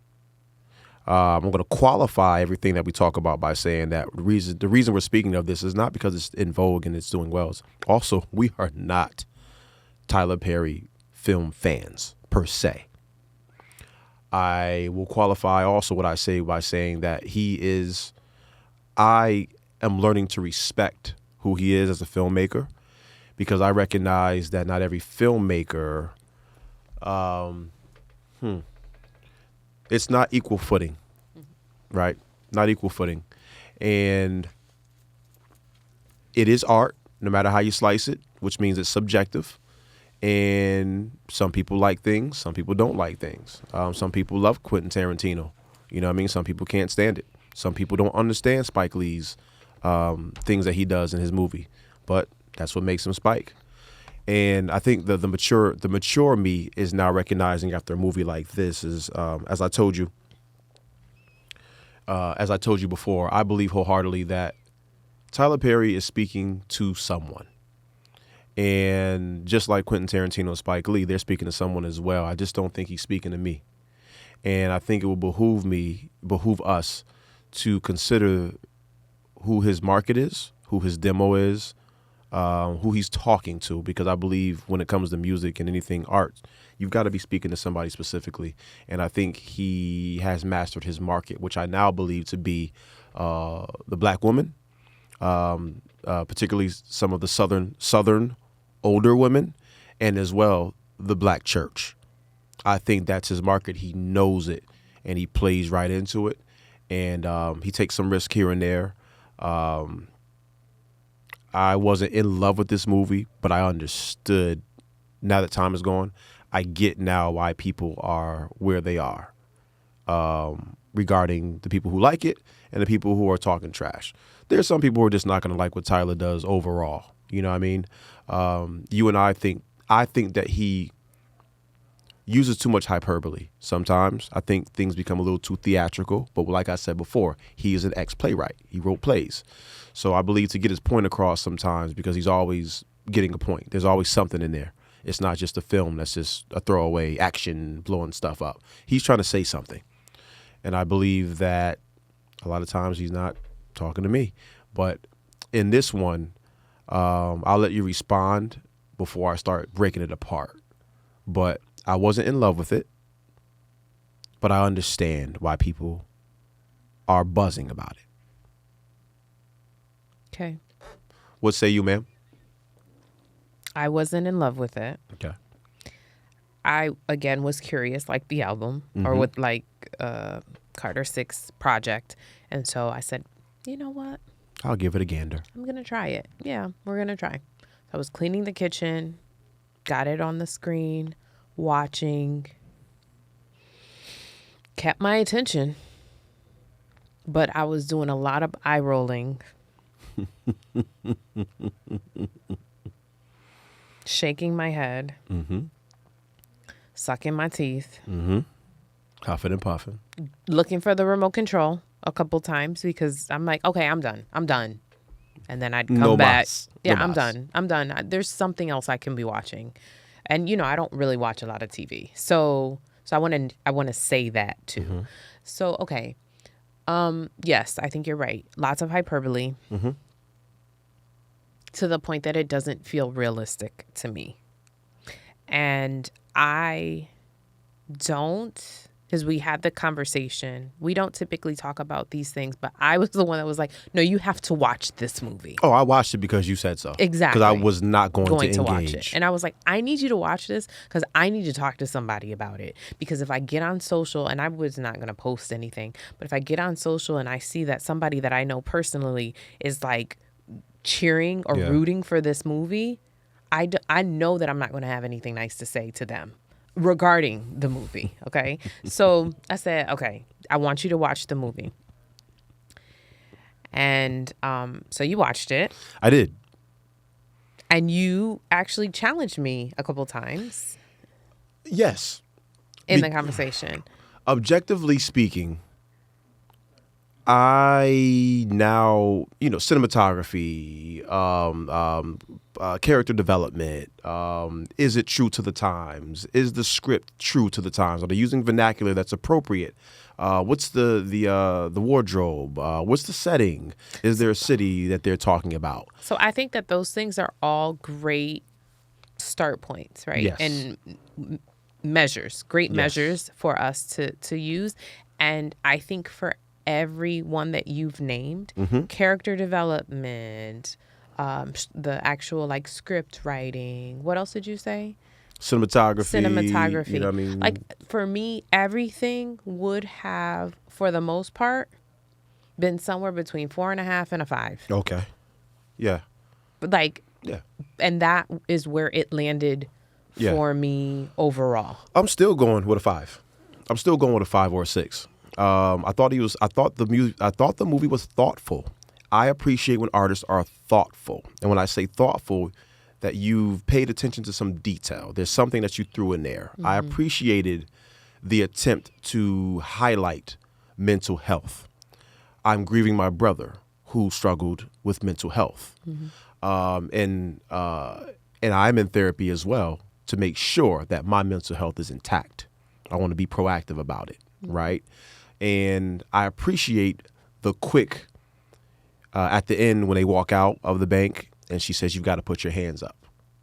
I'm going to qualify everything that we talk about by saying that the reason we're speaking of this is not because it's in vogue and it's doing well. Also, we are not Tyler Perry film fans per se. I will qualify also what I say by saying that I am learning to respect who he is as a filmmaker, because I recognize that not every filmmaker, it's not equal footing, right? Not equal footing. And it is art, no matter how you slice it, which means it's subjective. And some people like things, some people don't like things. Some people love Quentin Tarantino. You know what I mean? Some people can't stand it. Some people don't understand Spike Lee's things that he does in his movie. But that's what makes him Spike. And I think the mature me is now recognizing after a movie like this is, as I told you before, I believe wholeheartedly that Tyler Perry is speaking to someone. And just like Quentin Tarantino and Spike Lee, they're speaking to someone as well. I just don't think he's speaking to me. And I think it will behoove us to consider who his market is, who his demo is, who he's talking to, because I believe when it comes to music and anything art, you've got to be speaking to somebody specifically. And I think he has mastered his market, which I now believe to be the black woman, particularly some of the southern older women, and as well the black church. I think that's his market. He knows it, and he plays right into it. And he takes some risk here and there. I wasn't in love with this movie, but I understood. Now that time is gone, I get now why people are where they are regarding the people who like it and the people who are talking trash. There's some people who are just not going to like what Tyler does overall. You know what I mean? You and I think that he uses too much hyperbole sometimes. I think things become a little too theatrical. But like I said before, he is an ex-playwright. He wrote plays. So I believe to get his point across sometimes, because he's always getting a point. There's always something in there. It's not just a film that's just a throwaway action, blowing stuff up. He's trying to say something. And I believe that a lot of times he's not talking to me. But in this one, I'll let you respond before I start breaking it apart. But I wasn't in love with it, but I understand why people are buzzing about it. Okay. What say you, ma'am? I wasn't in love with it. Okay. I, again, was curious, like the album, or with like Carter 6 project. And so I said, you know what? I'll give it a gander. I'm going to try it. Yeah, we're going to try. So I was cleaning the kitchen, got it on the screen, watching, kept my attention, but I was doing a lot of eye rolling shaking my head, sucking my teeth, Huffing and puffing. looking for the remote control a couple times because I'm like, okay, I'm done. And then I'd come No back. mas. Yeah, No I'm mas. done. There's something else I can be watching. And I don't really watch a lot of TV. So I want to say that too. So okay. Yes, I think you're right. Lots of hyperbole. To the point that it doesn't feel realistic to me. And I don't, because we had the conversation. We don't typically talk about these things, but I was the one that was like, no, you have to watch this movie. Oh, I watched it because you said so. Exactly. Because I was not going to engage. Watch it. And I was like, I need you to watch this because I need to talk to somebody about it. Because if I get on social, and I was not going to post anything, but if I get on social and I see that somebody that I know personally is like cheering or rooting for this movie, I know that I'm not going to have anything nice to say to them regarding the movie. Okay. So I said, okay, I want you to watch the movie. And so you watched it. I did. And you actually challenged me a couple times Yes. in the conversation. Objectively speaking, I now, cinematography, character development, is it true to the times? Is the script true to the times? Are they using vernacular that's appropriate? What's the wardrobe? What's the setting? Is there a city that they're talking about? So I think that those things are all great start points, right? Yes. And measures, great measures for us to use. And I think for every one that you've named, character development, the actual like script writing. What else did you say? Cinematography. You know what I mean? Like for me, everything would have, for the most part, been somewhere between 4.5 and a 5. Okay. Yeah. Like, Yeah. and that is where it landed for me overall. I'm still going with a 5. I'm still going with a 5 or a 6. I thought the movie was thoughtful. I appreciate when artists are thoughtful. And when I say thoughtful, that you've paid attention to some detail. There's something that you threw in there. I appreciated the attempt to highlight mental health. I'm grieving my brother who struggled with mental health. And I'm in therapy as well to make sure that my mental health is intact. I want to be proactive about it, right? And I appreciate the quick, at the end when they walk out of the bank and she says, you've got to put your hands up.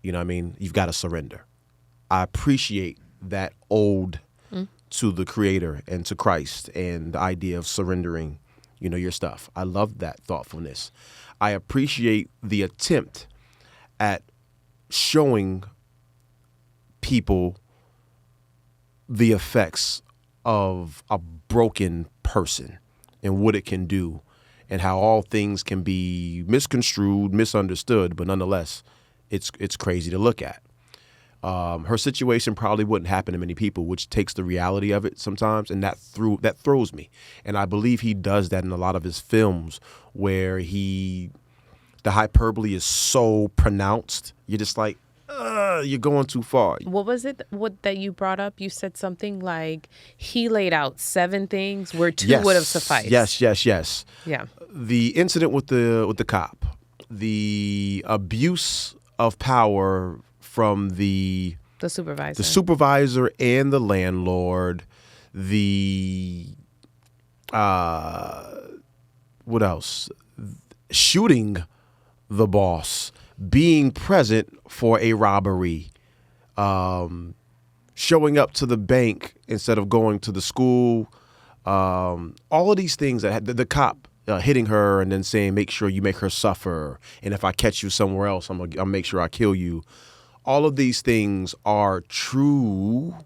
You know what I mean? You've got to surrender. I appreciate that ode to the Creator and to Christ and the idea of surrendering, your stuff. I love that thoughtfulness. I appreciate the attempt at showing people the effects of a broken person and what it can do and how all things can be misconstrued, misunderstood, but nonetheless, it's crazy to look at. Her situation probably wouldn't happen to many people, which takes the reality of it sometimes, and that throws me. And I believe he does that in a lot of his films where the hyperbole is so pronounced, you're just like, you're going too far. What was it that you brought up? You said something like he laid out 7 things where 2 would have sufficed. Yes. Yeah. The incident with the cop, the abuse of power from the supervisor and the landlord, what else? Shooting the boss, being present for a robbery, showing up to the bank instead of going to the school, all of these things that the cop hitting her and then saying, make sure you make her suffer. And if I catch you somewhere else, I'll make sure I kill you. All of these things are true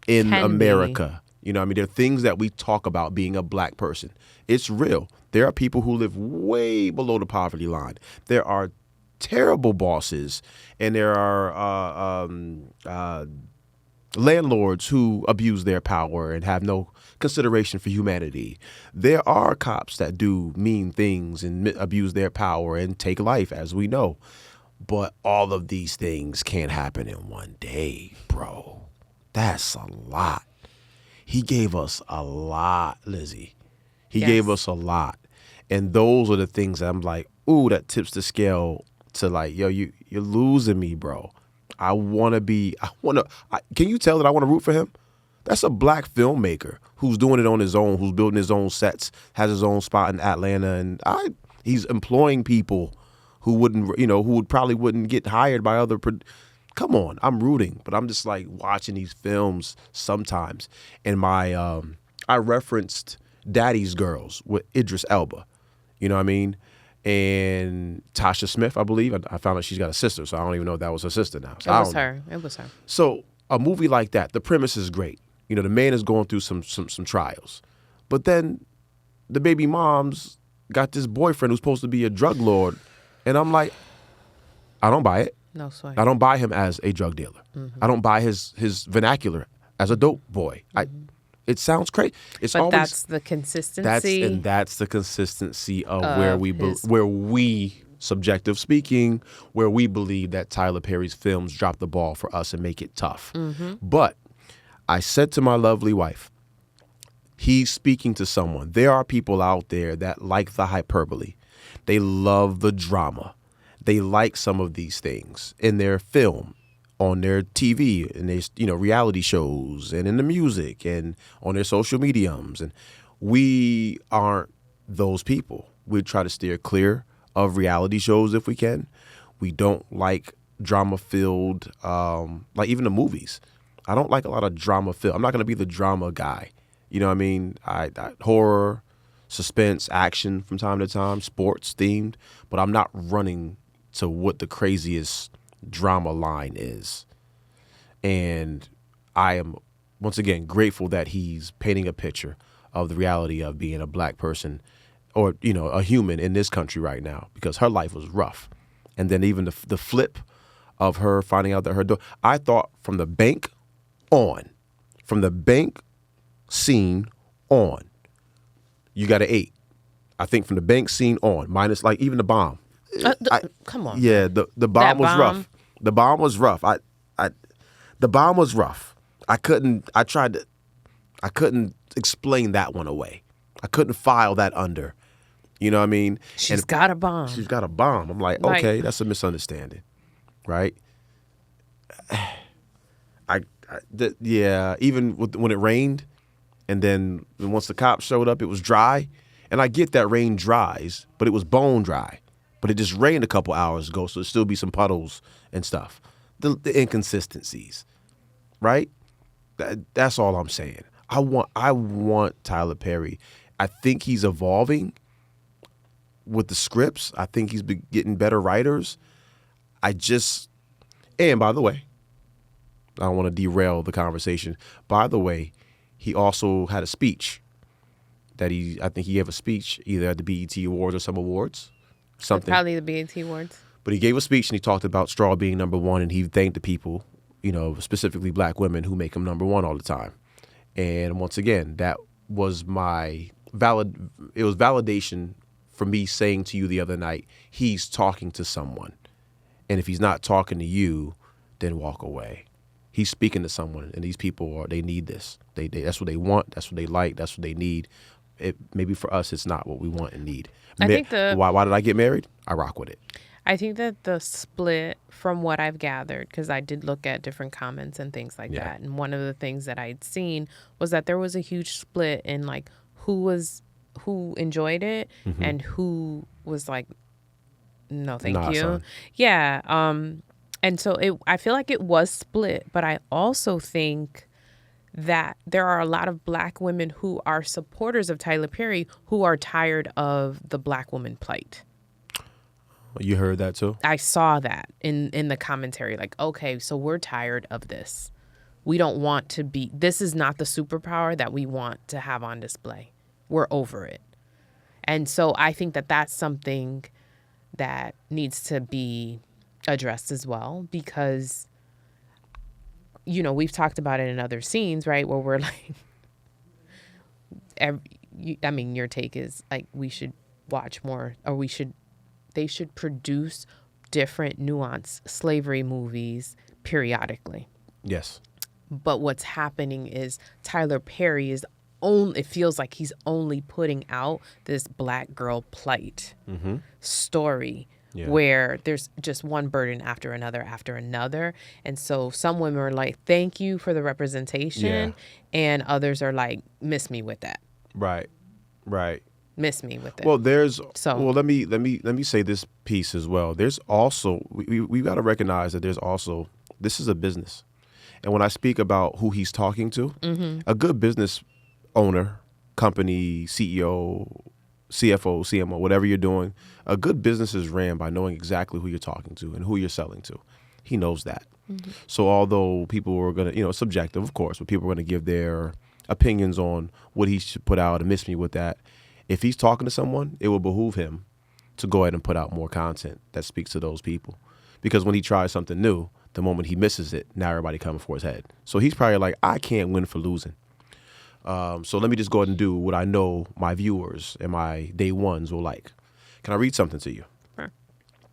in America. You know what I mean? There are things that we talk about being a black person. It's real. There are people who live way below the poverty line. There are terrible bosses, and there are landlords who abuse their power and have no consideration for humanity. There are cops that do mean things and abuse their power and take life, as we know. But all of these things can't happen in one day, bro. That's a lot. He gave us a lot, Lizzie. He gave us a lot. And those are the things that I'm like, ooh, that tips the scale to like, yo, you're losing me, bro. Can you tell that I want to root for him? That's a black filmmaker who's doing it on his own, who's building his own sets, has his own spot in Atlanta, and he's employing people who probably wouldn't get hired by other. Come on, I'm rooting, but I'm just like watching these films sometimes, and I referenced Daddy's Girls with Idris Elba, you know what I mean, and Tasha Smith, I believe. I found out she's got a sister, so I don't even know if that was her sister now. So It was her. So a movie like that, the premise is great. You know, the man is going through some trials, but then the baby mom's got this boyfriend who's supposed to be a drug lord, and I'm like, I don't buy it. No swear. I don't buy him as a drug dealer. Mm-hmm. I don't buy his vernacular as a dope boy. Mm-hmm. It sounds crazy. That's the consistency. That's the consistency of where we, subjective speaking, where we believe that Tyler Perry's films drop the ball for us and make it tough. Mm-hmm. But I said to my lovely wife, he's speaking to someone. There are people out there that like the hyperbole. They love the drama. They like some of these things in their film, on their TV, and their reality shows, and in the music, and on their social mediums. And we aren't those people. We try to steer clear of reality shows if we can. We don't like drama-filled, like even the movies. I don't like a lot of drama-filled. I'm not going to be the drama guy. You know what I mean? I horror, suspense, action from time to time, sports themed, but I'm not running to what the craziest drama line is. And I am, once again, grateful that he's painting a picture of the reality of being a black person or, a human in this country right now, because her life was rough. And then even the flip of her finding out that her daughter, I thought from the bank scene on, you got an 8. I think from the bank scene on, minus like even the bomb. Come on. Yeah, the bomb was rough. The bomb was rough. The bomb was rough. I couldn't explain that one away. I couldn't file that under. You know what I mean? She's got a bomb. She's got a bomb. I'm like, okay, that's a misunderstanding, right? Even when it rained, and then once the cops showed up, it was dry. And I get that rain dries, but it was bone dry. But it just rained a couple hours ago, so there'll still be some puddles and stuff. The inconsistencies, right? That's all I'm saying. I want Tyler Perry. I think he's evolving with the scripts. I think he's been getting better writers. And by the way, I don't want to derail the conversation. By the way, he also had a speech I think he gave a speech either at the BET Awards or some awards. Something. Probably the BET Awards. But he gave a speech and he talked about Straw being number one, and he thanked the people, specifically black women who make him number one all the time. And once again, that was it was validation for me saying to you the other night, he's talking to someone. And if he's not talking to you, then walk away. He's speaking to someone, and these people they need this. That's what they want. That's what they like. That's what they need. Maybe for us, it's not what we want and need. Why did I get married? I rock with it. I think that the split, from what I've gathered, because I did look at different comments and things like that, and one of the things that I'd seen was that there was a huge split in like who enjoyed it and who was like, no, thank you. Son. Yeah. And so I feel like it was split, but I also think that there are a lot of black women who are supporters of Tyler Perry who are tired of the black woman plight. You heard that too? I saw that in the commentary. Like, okay, so we're tired of this. We don't want to be, this is not the superpower that we want to have on display. We're over it. And so I think that that's something that needs to be addressed as well, because we've talked about it in other scenes, right? Where we're like, your take is like we should watch more, or they should produce different nuanced slavery movies periodically. Yes. But what's happening is Tyler Perry it feels like he's only putting out this black girl plight story. Yeah. Where there's just one burden after another. And so some women are like, thank you for the representation. Yeah. And others are like, miss me with that. Right. Miss me with it. Well, let me say this piece as well. There's also, we've got to recognize that this is a business. And when I speak about who he's talking to, a good business owner, company, CEO, CFO, CMO, whatever you're doing, a good business is ran by knowing exactly who you're talking to and who you're selling to. He knows that. So although people are going to, it's subjective, of course, but people are going to give their opinions on what he should put out and miss me with that. If he's talking to someone, it will behoove him to go ahead and put out more content that speaks to those people. Because when he tries something new, the moment he misses it, now everybody coming for his head. So he's probably like, I can't win for losing. So let me just go ahead and do what I know my viewers and my day ones will like. Can I read something to you? Sure.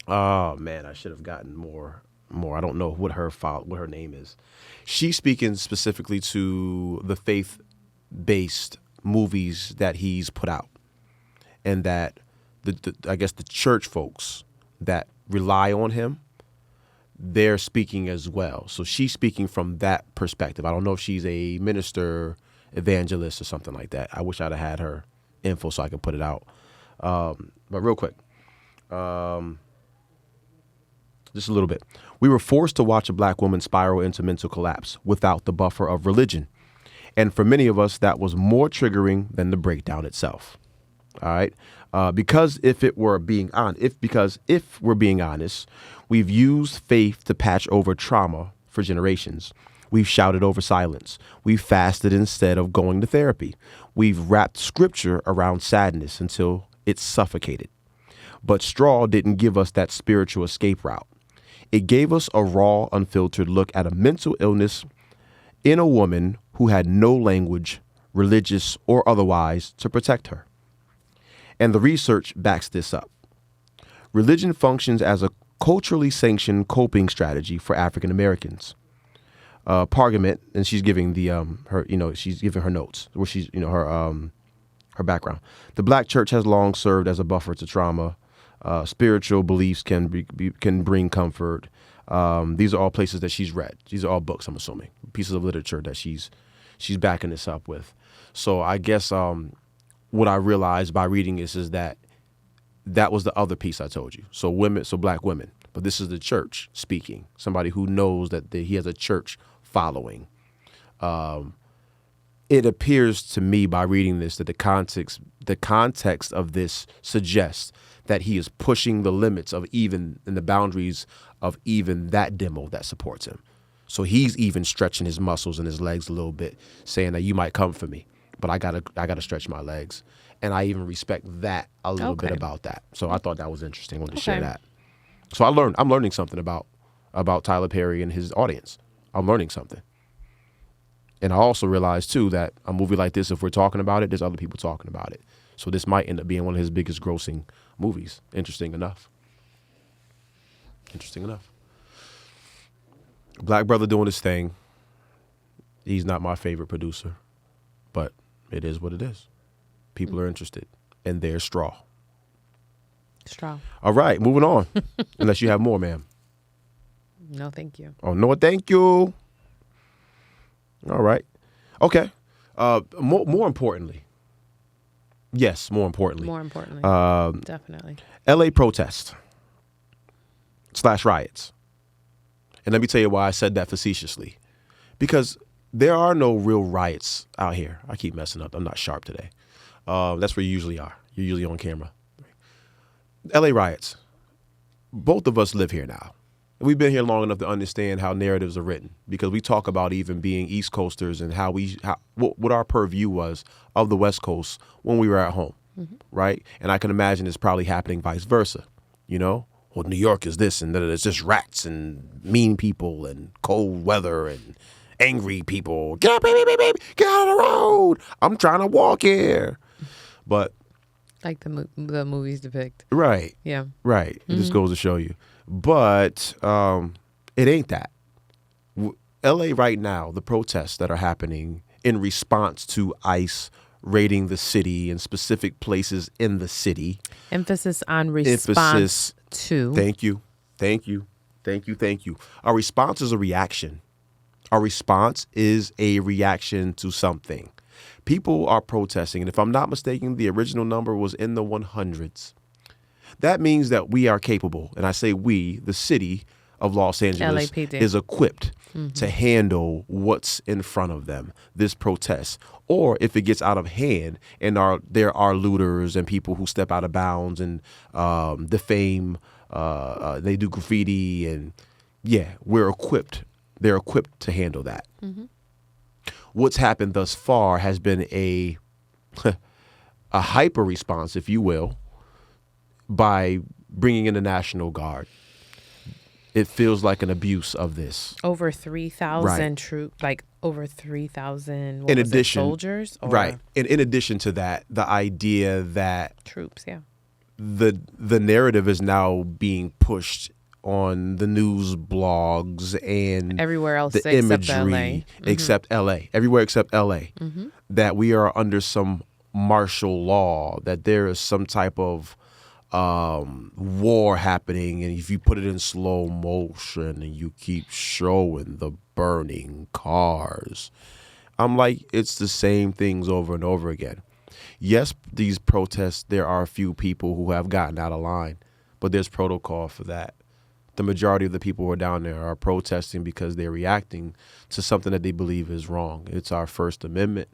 Oh man, I should have gotten more. I don't know what her name is. She's speaking specifically to the faith-based movies that he's put out, and that I guess the church folks that rely on him, they're speaking as well. So she's speaking from that perspective. I don't know if she's a minister, evangelist, or something like that. I wish I'd have had her info so I could put it out. But real quick, just a little bit. We were forced to watch a black woman spiral into mental collapse without the buffer of religion. And for many of us, that was more triggering than the breakdown itself. All right. Because if we're being honest, we've used faith to patch over trauma for generations. We've shouted over silence. We've fasted instead of going to therapy. We've wrapped scripture around sadness until it's suffocated. But straw didn't give us that spiritual escape route. It gave us a raw, unfiltered look at a mental illness in a woman who had no language, religious or otherwise, to protect her. And the research backs this up. Religion functions as a culturally sanctioned coping strategy for African Americans. Pargament, and she's giving she's giving her notes where she's her background. The black church has long served as a buffer to trauma. Spiritual beliefs can bring comfort. These are all places that she's read. These are all books, I'm assuming, pieces of literature that she's backing this up with. So I guess what I realized by reading this is that was the other piece I told you. So black women, but this is the church speaking. Somebody who knows that he has a church following. It appears to me by reading this that the context of this suggests that he is pushing the limits of even and the boundaries of even that demo that supports him. So he's even stretching his muscles and his legs a little bit, saying that you might come for me, but I gotta stretch my legs. And I even respect that a little bit about that. So I thought that was interesting. I wanted to share that. So I'm learning something about Tyler Perry and his audience. I'm learning something. And I also realized too that a movie like this, if we're talking about it, there's other people talking about it. So this might end up being one of his biggest grossing movies. Interesting enough. Black brother doing his thing. He's not my favorite producer, but it is what it is. People are interested, and there's straw. All right, moving on. Unless you have more, ma'am. No, thank you. Oh, no, thank you. All right. Okay. More importantly. Yes, more importantly. Definitely. LA protests / riots. And let me tell you why I said that facetiously. Because there are no real riots out here. I keep messing up. I'm not sharp today. That's where you usually are. You're usually on camera. LA riots. Both of us live here now. And we've been here long enough to understand how narratives are written, because we talk about even being East Coasters and what our purview was of the West Coast when we were at home, right? And I can imagine it's probably happening vice versa, well, New York is this and that. It's just rats and mean people and cold weather and angry people. Get up, baby, baby, get out of the road. I'm trying to walk here. But Like the movies depict. right, Yeah. right. It just goes to show you. But it ain't that. LA right now, the protests that are happening in response to ICE raiding the city and specific places in the city. Emphasis on response to. Thank you. Thank you. Thank you. Thank you. Our response is a reaction. Our response is a reaction to something. People are protesting, and if I'm not mistaken, the original number was in the 100s. That means that we are capable, and I say we, the city of Los Angeles, LAPD. is equipped to handle what's in front of them, this protest. Or if it gets out of hand and there are looters and people who step out of bounds and defame, they do graffiti, and we're equipped. They're equipped to handle that. What's happened thus far has been a hyper response, if you will, by bringing in the National Guard. It feels like an abuse of this. Over 3,000 Right. troops, like over 3,000 In addition, soldiers? Or right. And in addition to that, the idea that troops, yeah. the narrative is now being pushed on the news blogs and Everywhere else the except imagery LA. except LA, everywhere except LA, that we are under some martial law, that there is some type of war happening, and if you put it in slow motion and you keep showing the burning cars, I'm like, it's the same things over and over again. Yes, these protests, there are a few people who have gotten out of line, but there's protocol for that. The majority of the people who are down there are protesting because they're reacting to something that they believe is wrong. It's our First Amendment.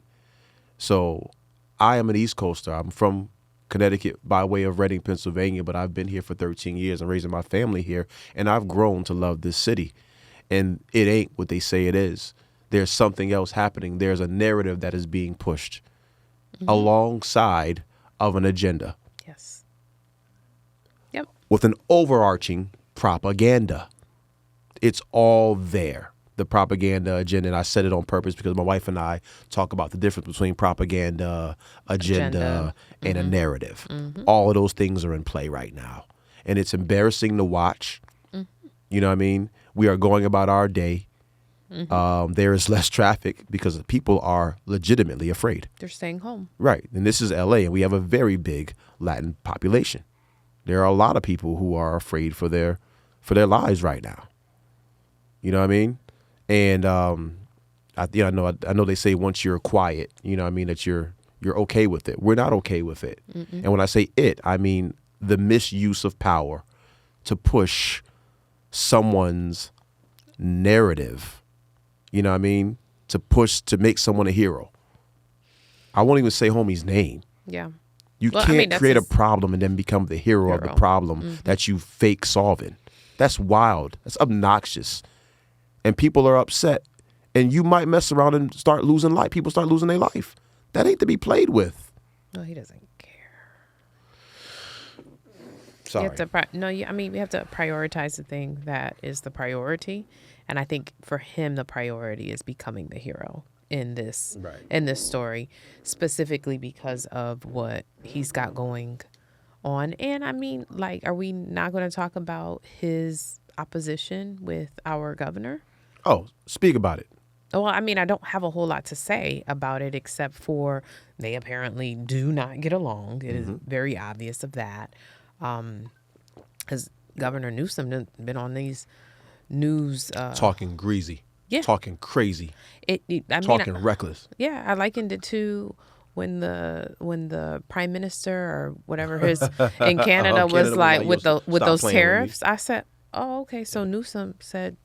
So I am an East Coaster. I'm from Connecticut by way of Reading, Pennsylvania, but I've been here for 13 years and raising my family here, and I've grown to love this city. And it ain't what they say it is. There's something else happening. There's a narrative that is being pushed alongside of an agenda Yes. Yep. with an overarching propaganda. It's all there, the propaganda agenda. And I said it on purpose because my wife and I talk about the difference between propaganda, agenda. And a narrative. All of those things are in play right now. And it's embarrassing to watch. You know what I mean? We are going about our day. There is less traffic because people are legitimately afraid. They're staying home. Right. And this is LA, and we have a very big Latin population. There are a lot of people who are afraid for their lives right now. You know what I mean? And I know they say once you're quiet, you know what I mean, that you're okay with it. We're not okay with it. And when I say it, I mean the misuse of power to push someone's narrative. You know what I mean? To make someone a hero. I won't even say homie's name. Yeah. You Well, I can't mean, that's create a his- problem and then become the hero of the problem that you fake solving. That's wild. That's obnoxious. And people are upset. And you might mess around and start losing life. People start losing their life. That ain't to be played with. No, he doesn't care. Sorry. You have to we have to prioritize the thing that is the priority. And I think for him, the priority is becoming the hero in this story, specifically because of what he's got going on. And I mean, like, are we not going to talk about his opposition with our governor? Oh, speak about it. Well, I mean, I don't have a whole lot to say about it except for they apparently do not get along. It is very obvious of that. Because Governor Newsom has been on these news Talking greasy. Yeah. Talking crazy. Talking reckless. Yeah, I likened it to when the prime minister or whatever his in Canada was like with those tariffs. I said, "Oh, okay." So Newsom said,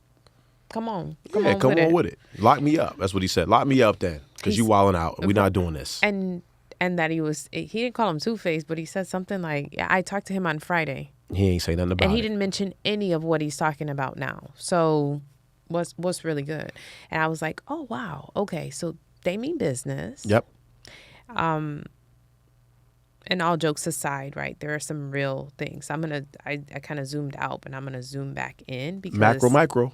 "Come on, Come on with it. Lock me up." That's what he said. Lock me up then, because you wilding out. We're not doing this. And that he didn't call him Two-Faced, but he said something like, "Yeah, I talked to him on Friday." He ain't say nothing about it. And he didn't mention any of what he's talking about now. So what's really good. And I was like, oh, wow. Okay. So they mean business. Yep. And all jokes aside, right, there are some real things. I kind of zoomed out, but I'm going to zoom back in Macro, micro.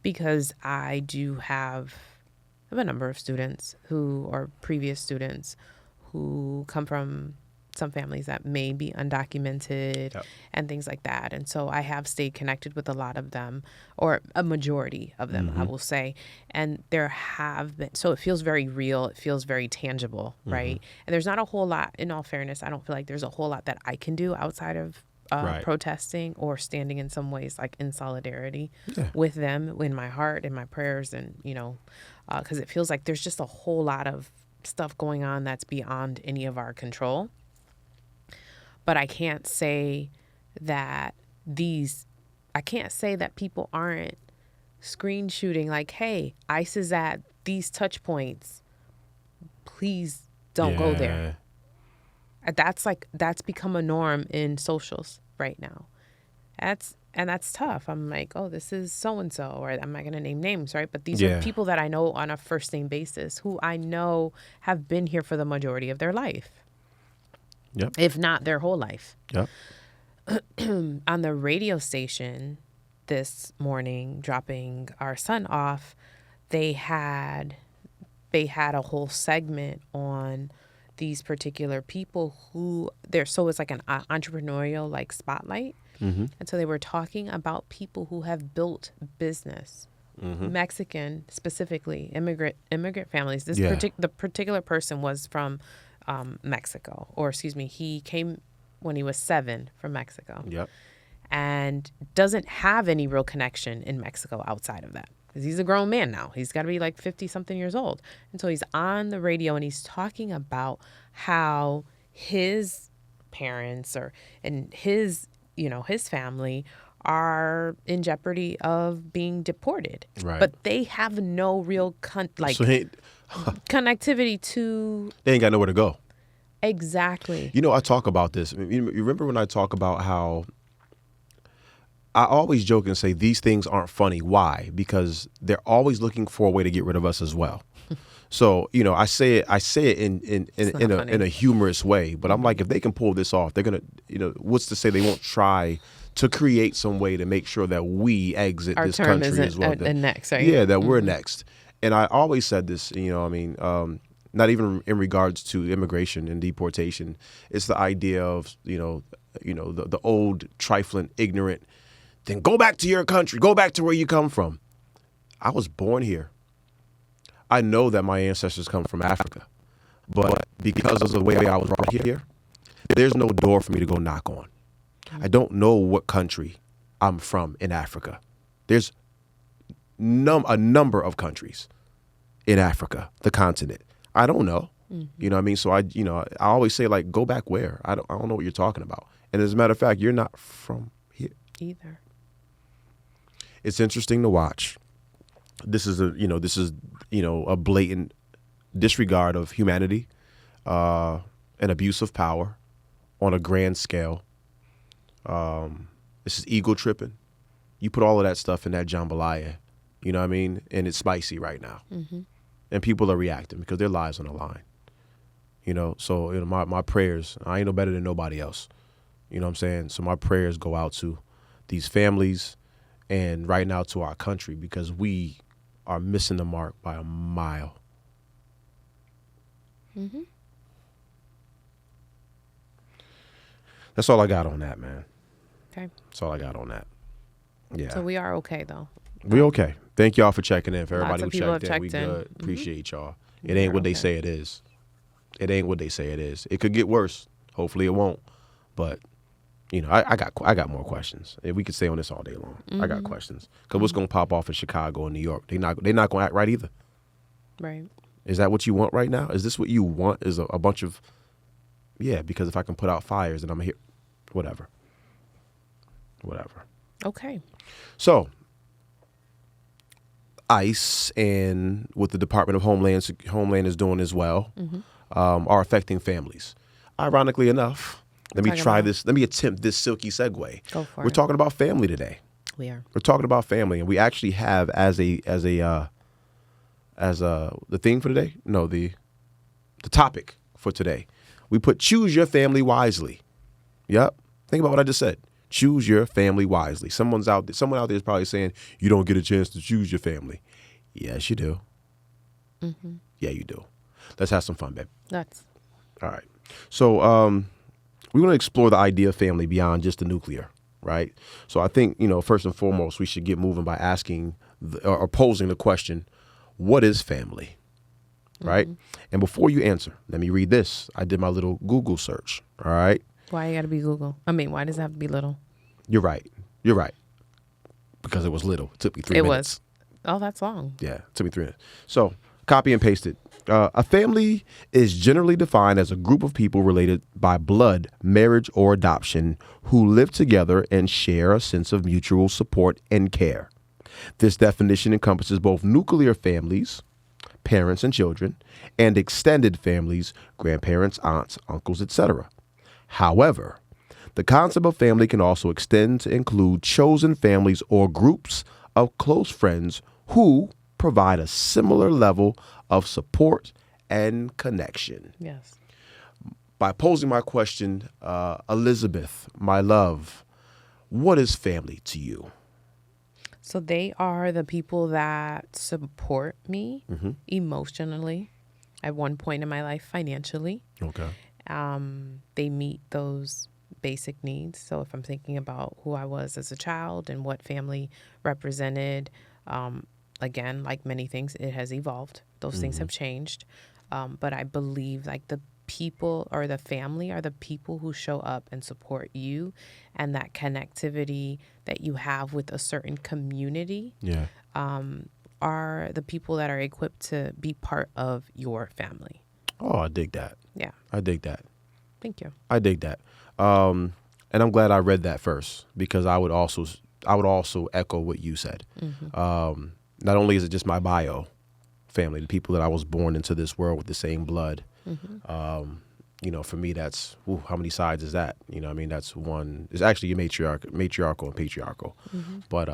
because I have a number of students who are previous students who come from some families that may be undocumented and things like that. And so I have stayed connected with a lot of them, or a majority of them, I will say. And there have been, so it feels very real. It feels very tangible, right? And there's not a whole lot, in all fairness, I don't feel like there's a whole lot that I can do outside of protesting or standing in some ways like in solidarity with them, in my heart, in my prayers, and, because it feels like there's just a whole lot of stuff going on that's beyond any of our control. But I can't say that people aren't screen shooting like, hey, ICE is at these touch points. Please don't go there. That's become a norm in socials right now. That's tough. I'm like, oh, this is so-and-so, or I'm not going to name names, right? But these are people that I know on a first name basis who I know have been here for the majority of their life. Yep. If not their whole life. Yep. On the radio station this morning, dropping our son off, they had a whole segment on these particular people who so it's like an entrepreneurial like spotlight. And so they were talking about people who have built business. Mexican, specifically, immigrant families. The particular person was from Mexico, or excuse me, he came when he was 7 from Mexico. Yep. And doesn't have any real connection in Mexico outside of that, because he's a grown man now. He's got to be like 50 something years old. And so he's on the radio and he's talking about how his parents and his family are in jeopardy of being deported. Right. But they have no real connectivity to... They ain't got nowhere to go. Exactly. I talk about this. You remember when I talk about how I always joke and say these things aren't funny. Why? Because they're always looking for a way to get rid of us as well. So, I say it in a humorous way, but I'm like, if they can pull this off, they're going to, what's to say they won't try to create some way to make sure that we exit this country as well. Next, right? Yeah, that we're next. And I always said this, not even in regards to immigration and deportation. It's the idea of, the old, trifling, ignorant, then go back to your country, go back to where you come from. I was born here. I know that my ancestors come from Africa, but because of the way I was brought here, there's no door for me to go knock on. I don't know what country I'm from in Africa. There's a number of countries in Africa, the continent. I don't know. You know what I mean? So I always say, like, go back where? I don't know what you're talking about. And as a matter of fact, you're not from here either. It's interesting to watch. This is a blatant disregard of humanity, an abuse of power on a grand scale. This is ego tripping. You put all of that stuff in that jambalaya, you know what I mean? And it's spicy right now. And people are reacting because their lives on the line. So my prayers, I ain't no better than nobody else. You know what I'm saying? So my prayers go out to these families and right now to our country, because we are missing the mark by a mile. That's all I got on that, man. Okay. That's all I got on that. Yeah. So we are okay, though. We okay. Thank y'all for checking in. For everybody who checked in, we good. Appreciate y'all. It ain't what they say it is. It ain't what they say it is. It could get worse. Hopefully it won't. But I got more questions. We could stay on this all day long. I got questions. Because what's going to pop off in Chicago and New York? They're not going to act right either. Right. Is that what you want right now? Is this what you want? Is a bunch of... Yeah, because if I can put out fires, then I'm here. Whatever. Okay. So, ICE and what the Department of Homeland is doing as well are affecting families. Ironically enough... Let me attempt this silky segue. Go for it. We're talking about family today. We are. We're talking about family, and we actually have as the theme for today. No, the topic for today. We put choose your family wisely. Yep. Think about what I just said. Choose your family wisely. Someone out there is probably saying, you don't get a chance to choose your family. Yes, you do. Mm-hmm. Yeah, you do. Let's have some fun, babe. Let's. All right. So we want to explore the idea of family beyond just the nuclear, right? So I think, first and foremost, we should get moving by asking or posing the question, what is family? Right? Mm-hmm. And before you answer, let me read this. I did my little Google search. All right. Why you got to be Google? I mean, why does it have to be little? You're right. Because it was little. It took me 3 minutes. Oh, that's long. Yeah, it took me 3 minutes. So copy and paste it. A family is generally defined as a group of people related by blood, marriage, or adoption who live together and share a sense of mutual support and care. This definition encompasses both nuclear families, parents and children, and extended families, grandparents, aunts, uncles, etc. However, the concept of family can also extend to include chosen families or groups of close friends who provide a similar level of support and connection. Yes. By posing my question, Elizabeth, my love, what is family to you? So they are the people that support me emotionally at one point in my life, financially. Okay. They meet those basic needs. So if I'm thinking about who I was as a child and what family represented, again, like many things, it has evolved. Those things have changed. But I believe like the people or the family are the people who show up and support you, and that connectivity that you have with a certain community are the people that are equipped to be part of your family. Oh, I dig that. Yeah. I dig that. Thank you. I dig that. And I'm glad I read that first, because I would also echo what you said. Not only is it just my bio family, the people that I was born into this world with the same blood. For me, that's how many sides is that? That's one. It's actually matriarchal and patriarchal. But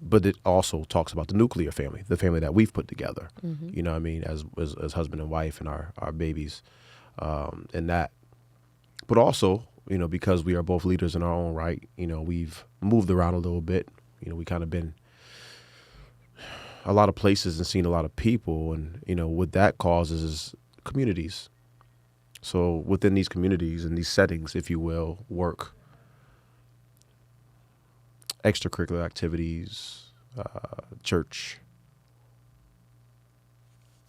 but it also talks about the nuclear family, the family that we've put together. As husband and wife and our babies, and that. But also, because we are both leaders in our own right, we've moved around a little bit. We kind of been a lot of places and seen a lot of people, and what that causes is communities. So within these communities and these settings, if you will, work, extracurricular activities, church,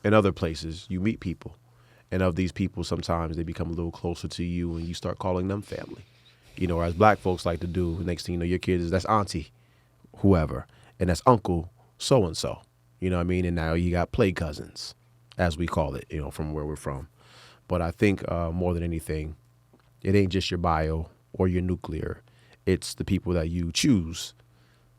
and other places, you meet people. And of these people, sometimes they become a little closer to you and you start calling them family. Or as black folks like to do, next thing you know, your kid that's auntie, whoever, and that's uncle so-and-so. And now you got play cousins, as we call it, from where we're from. But I think more than anything, it ain't just your bio or your nuclear. It's the people that you choose,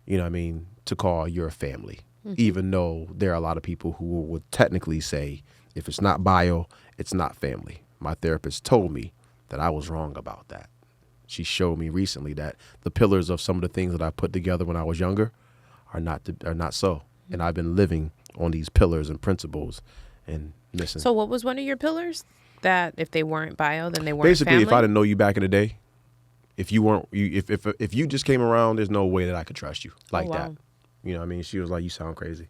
to call your family. Even though there are a lot of people who would technically say, if it's not bio, it's not family. My therapist told me that I was wrong about that. She showed me recently that the pillars of some of the things that I put together when I was younger are not so. And I've been living on these pillars and principles and missing. So what was one of your pillars? That if they weren't bio, then they weren't basically family? If I didn't know you back in the day, if you weren't, if you just came around, there's no way that I could trust you like that. She was like, you sound crazy.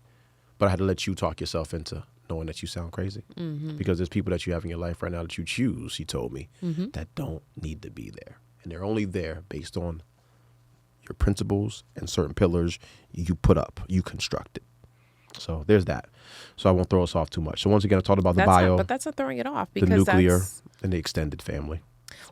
But I had to let you talk yourself into knowing that you sound crazy. Because there's people that you have in your life right now that you choose, she told me, that don't need to be there. And they're only there based on your principles and certain pillars you put up, you constructed. So there's that. So I won't throw us off too much. So once again, I talked about the bio. But that's not throwing it off, because the nuclear and the extended family.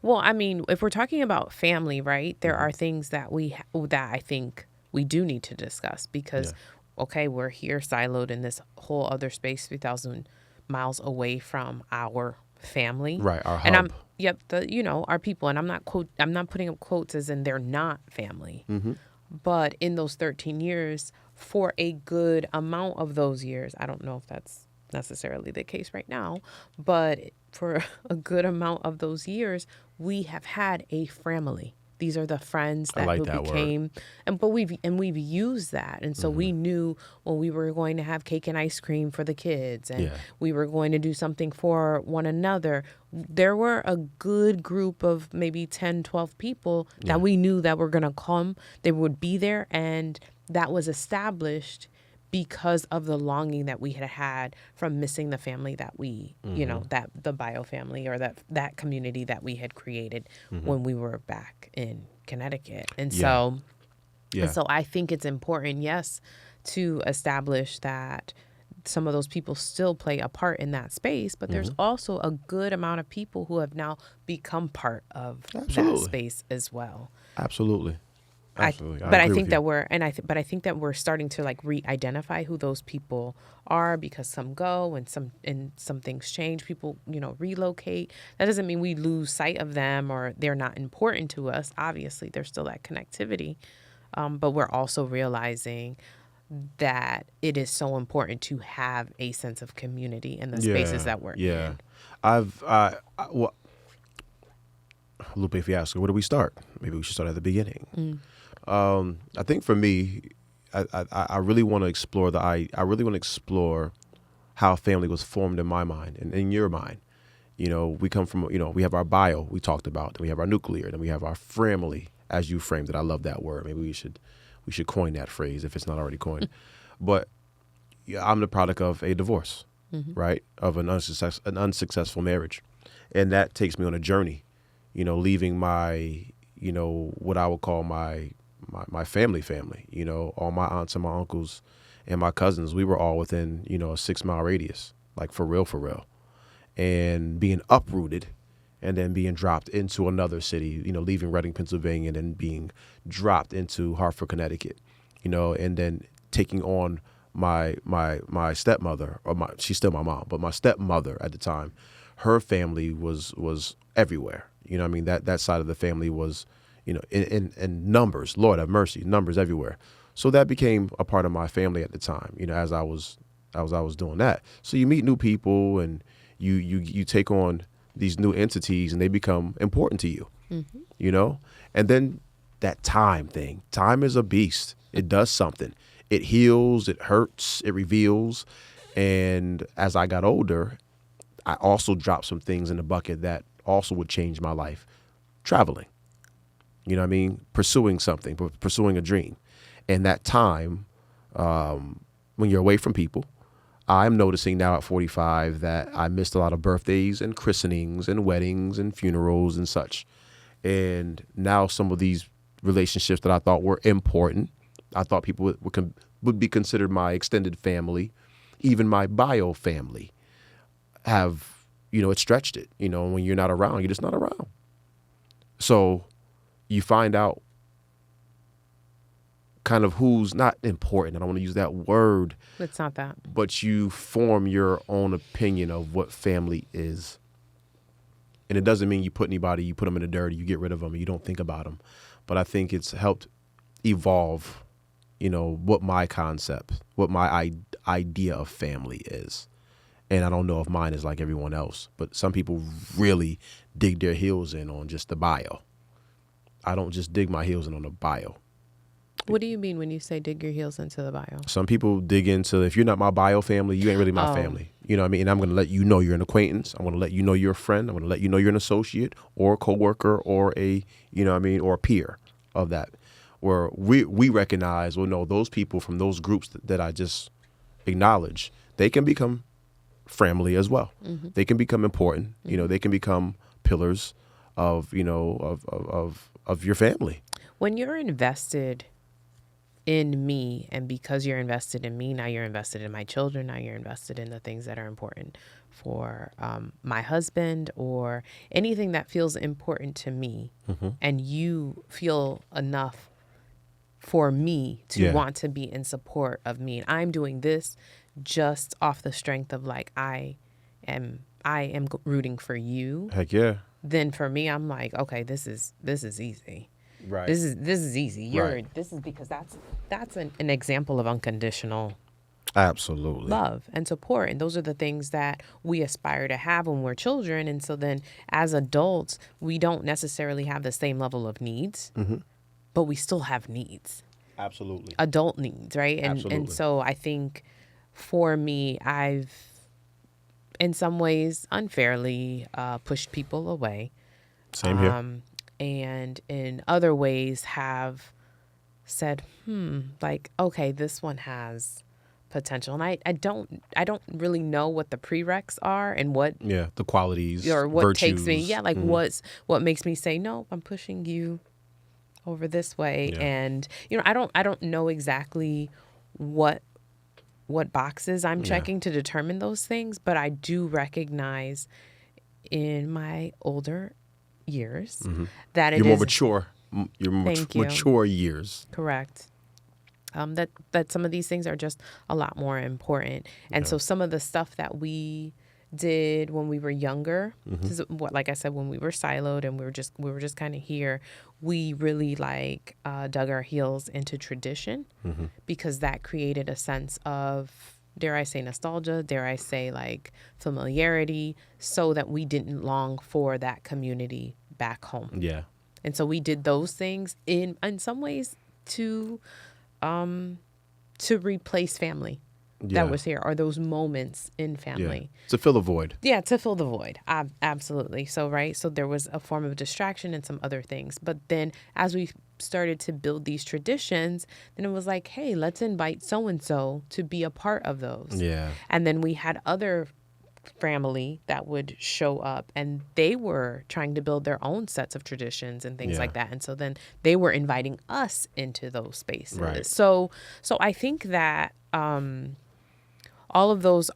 Well, if we're talking about family, right, there are things that that I think we do need to discuss, because, okay, we're here siloed in this whole other space, 3,000 miles away from our family. Right, our hub. And our people. And I'm not putting up quotes as in they're not family. But in those 13 years, for a good amount of those years, I don't know if that's necessarily the case right now, but for a good amount of those years, we have had a family. these are the friends I that like who that word. became, but we've used that, and so we knew when we were going to have cake and ice cream for the kids, and Yeah. we were going to do something for one another. There were a good group of maybe 10, 12 people that we knew that were gonna come. They would be there, and that was established because of the longing that we had had from missing the family that we, that the bio family or that community that we had created when we were back in Connecticut. And so I think it's important, yes, to establish that some of those people still play a part in that space, but there's also a good amount of people who have now become part of that space as well. Absolutely. Absolutely. I think that we're starting to like re-identify who those people are, because some go and some things change. People, relocate. That doesn't mean we lose sight of them or they're not important to us. Obviously, there's still that connectivity, but we're also realizing that it is so important to have a sense of community in the spaces that we're in. Well, Lupe, if you ask, where do we start? Maybe we should start at the beginning. I think for me, I really want to explore how family was formed in my mind and in your mind. We come from, we have our bio we talked about, then we have our nuclear, then we have our family, as you framed it. I love that word. Maybe we should coin that phrase if it's not already coined. But I'm the product of a divorce, right? Of an unsuccessful marriage. And that takes me on a journey, leaving my, what I would call my family, all my aunts and my uncles and my cousins. We were all within, a 6 mile radius, like for real. And being uprooted and then being dropped into another city, leaving Reading, Pennsylvania, and then being dropped into Hartford, Connecticut, and then taking on my stepmother, she's still my mom, but my stepmother at the time, her family was everywhere. That side of the family was, in numbers, Lord have mercy, numbers everywhere. So that became a part of my family at the time, as I was doing that. So you meet new people and you take on these new entities and they become important to you, and then that time thing. Time is a beast. It does something. It heals, it hurts, it reveals. And as I got older, I also dropped some things in the bucket that also would change my life. Traveling, pursuing something, pursuing a dream. And that time, when you're away from people, I'm noticing now at 45 that I missed a lot of birthdays and christenings and weddings and funerals and such. And now some of these relationships that I thought were important, I thought people would be considered my extended family, even my bio family, have, it stretched it. When you're not around, you're just not around. So you find out kind of who's not important. I don't want to use that word. It's not that. But you form your own opinion of what family is. And it doesn't mean you put them in the dirt, you get rid of them, you don't think about them. But I think it's helped evolve, what my concept, what my idea of family is. And I don't know if mine is like everyone else, but some people really dig their heels in on just the bio. I don't just dig my heels in on the bio. What do you mean when you say dig your heels into the bio? Some people dig into, if you're not my bio family, you ain't really my family. You know what I mean? And I'm going to let you know you're an acquaintance. I'm going to let you know you're a friend. I'm going to let you know you're an associate or a coworker or or a peer of that. Where we recognize, well, no, those people from those groups that I just acknowledge, they can become family as well. Mm-hmm. They can become important. Mm-hmm. They can become pillars of your family. When you're invested in me, and because you're invested in me, now you're invested in my children, now you're invested in the things that are important for my husband or anything that feels important to me, mm-hmm. and you feel enough for me to want to be in support of me, and I'm doing this just off the strength of like I am rooting for you. Heck yeah. Then for me, I'm like, okay, this is easy. Right. This is easy. This is because that's an example of unconditional Absolutely. love and support. And those are the things that we aspire to have when we're children. And so then as adults, we don't necessarily have the same level of needs, but we still have needs, Absolutely. adult needs, right? And Absolutely. so I think for me, I've in some ways unfairly pushed people away. Same here. And in other ways have said, like, okay, this one has potential. And I don't really know what the prereqs are and what Yeah, the qualities or what virtues. takes me, like what makes me say, no, I'm pushing you over this way. Yeah. And I don't know exactly what boxes I'm checking to determine those things, but I do recognize in my older years that it You're more is mature. You're Thank you. mature years. correct. That some of these things are just a lot more important. And so some of the stuff that we did when we were younger, like I said, when we were siloed and we were just kind of here, we really dug our heels into tradition because that created a sense of, dare I say, nostalgia, dare I say, like, familiarity, so that we didn't long for that community back home. Yeah. And so we did those things in some ways to replace family that was here, or those moments in family. Yeah. To fill a void. Yeah, to fill the void. Absolutely. So, right. So there was a form of distraction and some other things. But then as we started to build these traditions, then it was like, hey, let's invite so-and-so to be a part of those. Yeah. And then we had other family that would show up, and they were trying to build their own sets of traditions and things like that. And so then they were inviting us into those spaces. Right. So I think that all of those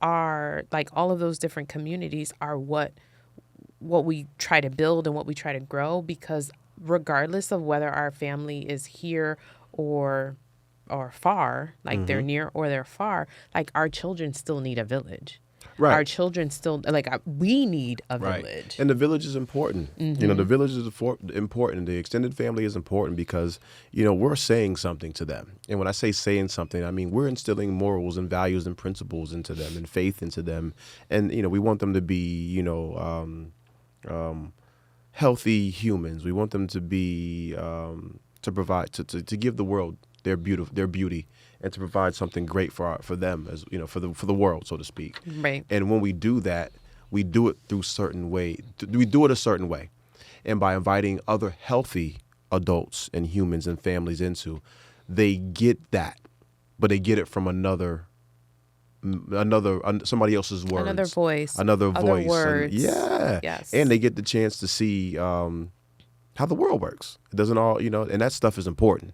different communities are what we try to build and what we try to grow, because regardless of whether our family is here or far, like they're near or they're far, like our children still need a village. Right. Our children still, we need a Right. village. And the village is important. The village is important. The extended family is important because, we're saying something to them. And when I say saying something, I mean, we're instilling morals and values and principles into them and faith into them. And, we want them to be, healthy humans. We want them to be, to provide, to give the world their beauty, and to provide something great for them, as for the world, so to speak. Right. And when we do that, we do it through certain way. We do it a certain way, and by inviting other healthy adults and humans and families into, they get that, but they get it from somebody else's words, Another voice, words. Yes. And they get the chance to see how the world works. It doesn't all, and that stuff is important.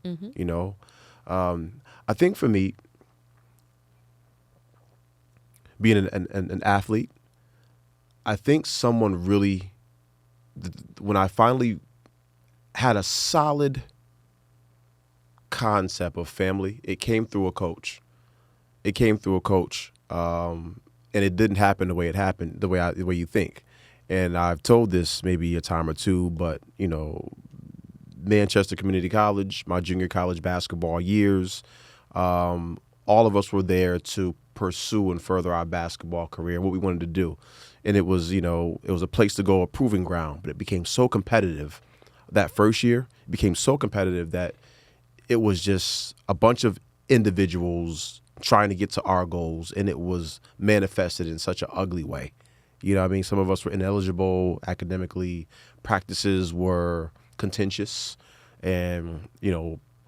I think for me, being an athlete, I think someone really, when I finally had a solid concept of family, it came through a coach. And it didn't happen the way it happened, the way you think. And I've told this maybe a time or two, but Manchester Community College, my junior college basketball years, all of us were there to pursue and further our basketball career, what we wanted to do. And it was, it was a place to go, a proving ground, but it became so competitive that first year. It became so competitive that it was just a bunch of individuals trying to get to our goals, and it was manifested in such an ugly way. You know what I mean? Some of us were ineligible academically. Practices were contentious, and,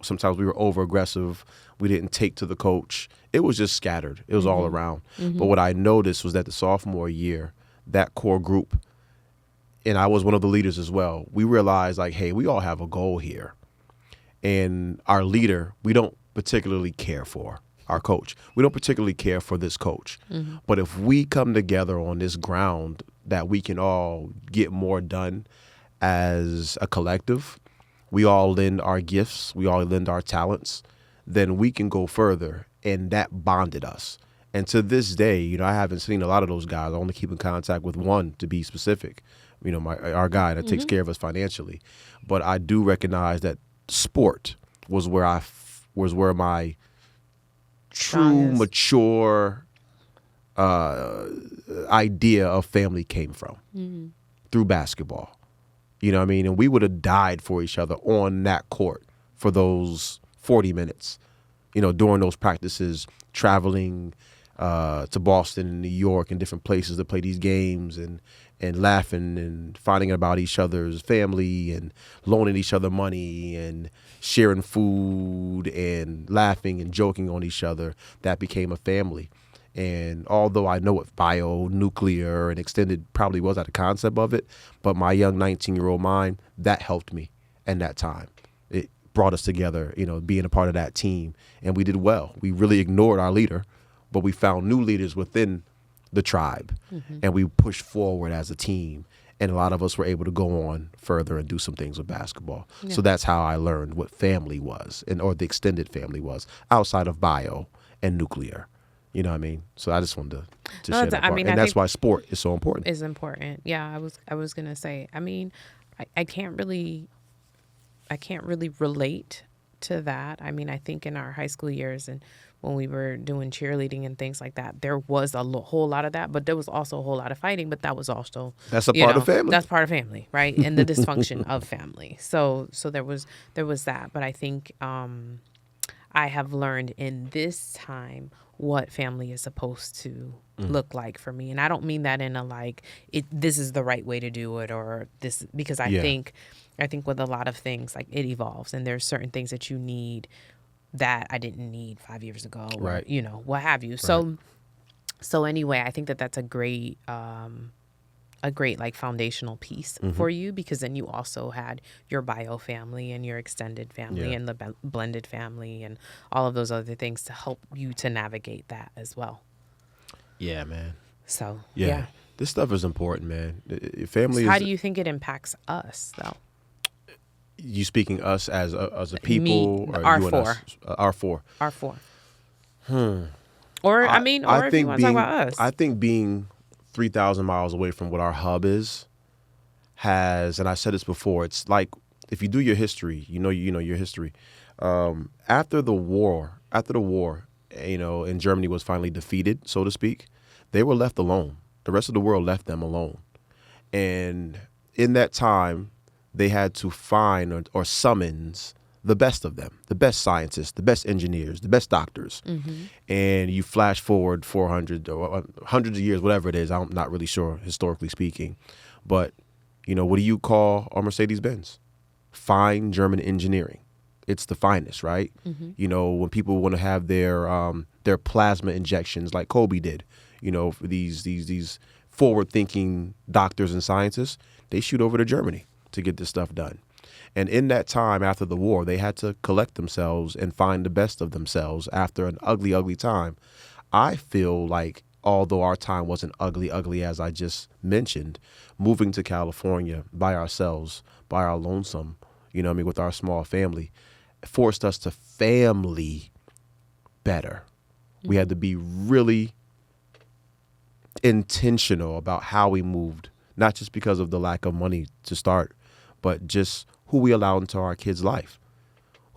sometimes we were over-aggressive. We didn't take to the coach. It was just scattered. It was all around. But what I noticed was that the sophomore year, that core group, and I was one of the leaders as well, we realized, hey, we all have a goal here. And our leader, we don't particularly care for. Our coach, we don't particularly care for this coach. But if we come together on this ground that we can all get more done as a collective, we all lend our gifts, we all lend our talents, then we can go further. And that bonded us. And to this day, I haven't seen a lot of those guys. I only keep in contact with one, to be specific, our guy that takes care of us financially. But I do recognize that sport was where my true strongest. mature idea of family came from through basketball. You know what I mean? And we would have died for each other on that court for those 40 minutes, during those practices, traveling to Boston and New York and different places to play these games and laughing and finding out about each other's family and loaning each other money and sharing food and laughing and joking on each other. That became a family. And although I know what bio, nuclear, and extended probably was at the concept of it, but my young 19-year-old mind, that helped me in that time. It brought us together, being a part of that team. And we did well. We really ignored our leader, but we found new leaders within the tribe. And we pushed forward as a team. And a lot of us were able to go on further and do some things with basketball. Yeah. So that's how I learned what family was, or the extended family was, outside of bio and nuclear. You know what I mean? So I just wanted to share that part. And that's why sport is so important. Is important. Yeah, I was gonna say. I mean, I can't really relate to that. I mean, I think in our high school years and when we were doing cheerleading and things like that, there was a whole lot of that, but there was also a whole lot of fighting. But that was also that's a part of family. That's part of family, right? And the dysfunction of family. So there was that. But I think I have learned in this time what family is supposed to look like for me. And I don't mean that in a this is the right way to do it, or this, because I think with a lot of things, it evolves, and there's certain things that you need that I didn't need 5 years ago, or, right. What have you. Right. So anyway, I think that's a great foundational piece for you, because then you also had your bio family and your extended family and the blended family and all of those other things to help you to navigate that as well. Yeah, man. So, yeah. This stuff is important, man. Family so how do you think it impacts us, though? You speaking us as a people? Me, or our you four. And us? Our four. Our four. Or, if you want to talk about us. I think being 3,000 miles away from what our hub is and I said this before, it's like if you do your history, your history. After the war, and Germany was finally defeated, so to speak, they were left alone. The rest of the world left them alone. And in that time, they had to find or summons the best of them, the best scientists, the best engineers, the best doctors. And you flash forward 400 or hundreds of years, whatever it is. I'm not really sure, historically speaking. But, what do you call a Mercedes-Benz? Fine German engineering. It's the finest, right? When people want to have their plasma injections like Kobe did, for these forward-thinking doctors and scientists, they shoot over to Germany to get this stuff done. And in that time after the war, they had to collect themselves and find the best of themselves after an ugly, ugly time. I feel like, although our time wasn't ugly as I just mentioned, moving to California by ourselves, by our lonesome, with our small family, forced us to family better. We had to be really intentional about how we moved, not just because of the lack of money to start, but just who we allowed into our kids' life,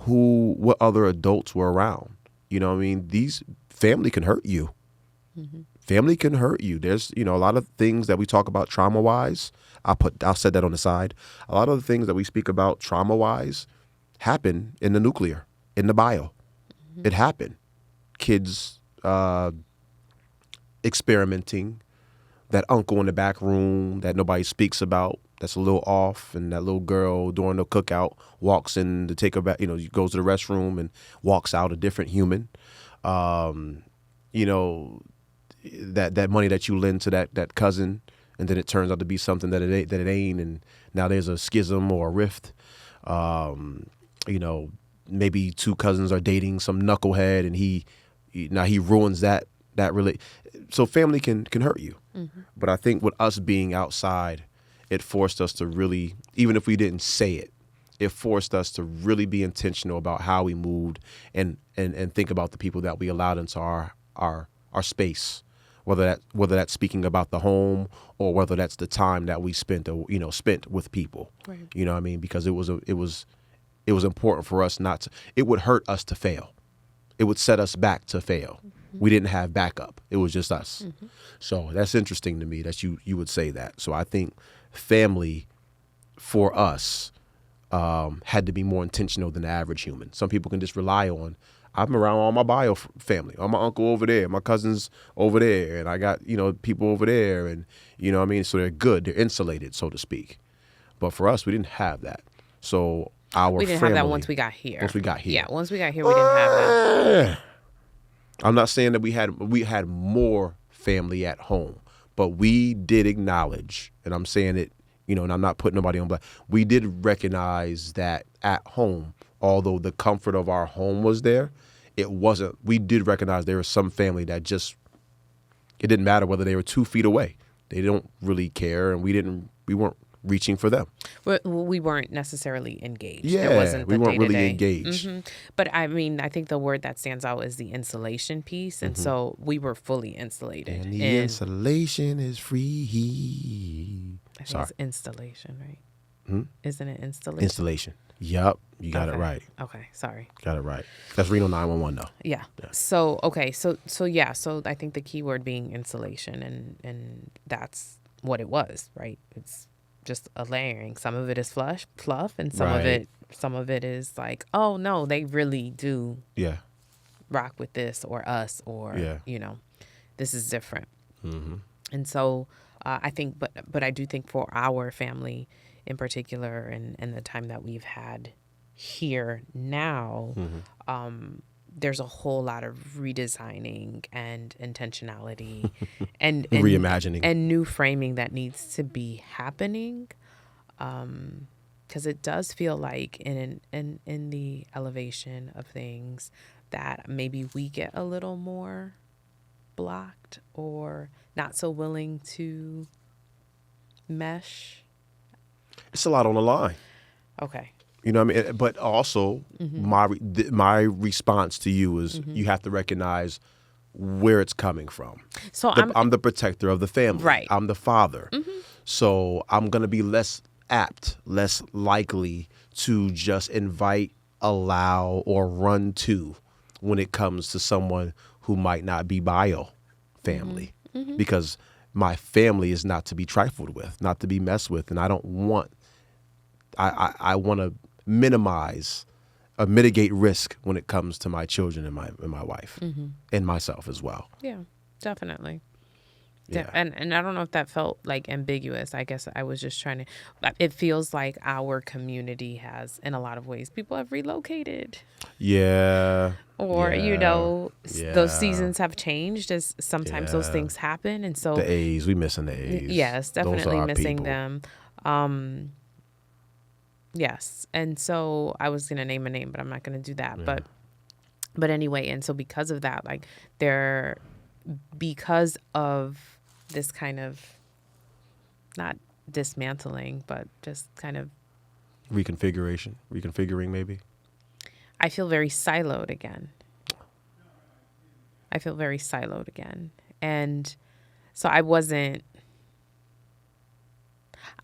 what other adults were around. These family can hurt you. Family can hurt you. There's, a lot of things that we talk about trauma-wise. I'll set that on the side. A lot of the things that we speak about trauma-wise happen in the nuclear, in the bio. It happened. Kids experimenting, that uncle in the back room that nobody speaks about, that's a little off, and that little girl during the cookout walks in to take her back, goes to the restroom and walks out a different human. That money that you lend to that cousin, and then it turns out to be something that it ain't, and now there's a schism or a rift. Maybe two cousins are dating some knucklehead, and he ruins that really. So family can hurt you. But I think with us being outside, it forced us to really, even if we didn't say it, it forced us to really be intentional about how we moved and think about the people that we allowed into our space, whether that's speaking about the home or whether that's the time that we spent with people. Right. You know what I mean? Because it was important for us not to. It would hurt us to fail. it would set us back to fail. We didn't have backup. It was just us. So that's interesting to me that you would say that. So I think family for us had to be more intentional than the average human. Some people can just rely on, I'm around all my bio family. All my uncle over there, my cousins over there, and I got, people over there, and you know what I mean? So they're good. They're insulated, so to speak. But for us, we didn't have that. So we didn't have that once we got here. Once we got here. Yeah, once we got here, we didn't have that. I'm not saying that we had more family at home, but we did acknowledge, and I'm saying it, and I'm not putting nobody on black. We did recognize that at home, although the comfort of our home was there, it wasn't. We did recognize there was some family that just, it didn't matter whether they were 2 feet away. They don't really care, and we weren't reaching for them. We weren't necessarily engaged. Yeah, it wasn't we the weren't really day-to-day. engaged. But I mean, I think the word that stands out is the insulation piece, and so we were fully insulated. And the insulation is free. I think Sorry. it's installation, right? Isn't it installation? Installation. Yup, you got it right. Okay, sorry. Got it right. That's Reno 911 though. Yeah. So okay, so yeah, so I think the key word being insulation, and that's what it was, right? It's just a layering. Some of it is fluff, and some of it is like, oh no, they really do rock with this or us or this is different. And so I think, but I do think for our family in particular, and the time that we've had here now, there's a whole lot of redesigning and intentionality and reimagining and new framing that needs to be happening, because it does feel like in the elevation of things that maybe we get a little more blocked or not so willing to mesh. It's a lot on the line. Okay. You know what I mean? But also, my response to you is you have to recognize where it's coming from. So I'm the protector of the family. Right. I'm the father. So I'm going to be less apt, less likely to just invite, allow, or run to when it comes to someone who might not be bio family. Because my family is not to be trifled with, not to be messed with. And I don't want, I want to minimize or mitigate risk when it comes to my children and my wife and myself as well. Yeah, definitely. Yeah. And I don't know if that felt like ambiguous. I guess I was just trying to, it feels like our community has, in a lot of ways, people have relocated. Yeah. Or, those seasons have changed as sometimes those things happen. And so the A's, we missing the A's. Yes, definitely missing people. them. Yes. And so I was going to name a name, but I'm not going to do that. Yeah. But anyway, and so because of that, like because of this kind of, not dismantling, but just kind of reconfiguring maybe. I feel very siloed again. And so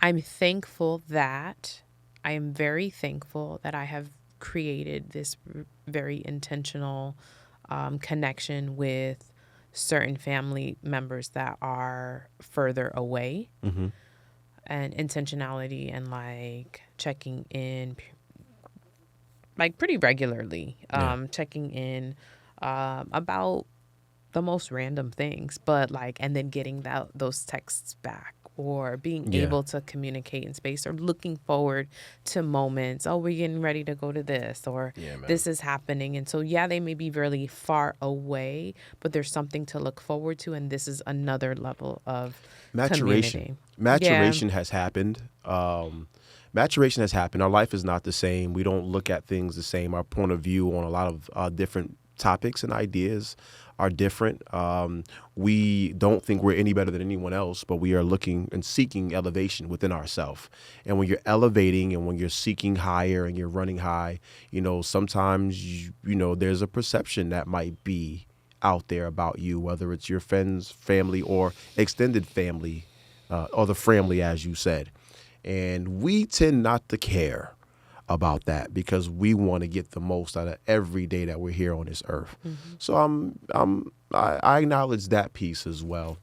I'm thankful that, I am very thankful that I have created this very intentional connection with certain family members that are further away, and intentionality and like checking in like pretty regularly, checking in about the most random things, but like, and then getting those texts back or being able to communicate in space or looking forward to moments. Oh, we're getting ready to go to this, or this is happening. And so, they may be really far away, but there's something to look forward to. And this is another level of maturation. Community. Maturation has happened. Maturation has happened. Our life is not the same. We don't look at things the same. Our point of view on a lot of different topics and ideas are different. We don't think we're any better than anyone else, but we are looking and seeking elevation within ourselves. And when you're elevating and when you're seeking higher and you're running high, sometimes, there's a perception that might be out there about you, whether it's your friends, family, or extended family, or the family, as you said. And we tend not to care about that because we want to get the most out of every day that we're here on this earth. So I acknowledge that piece as well.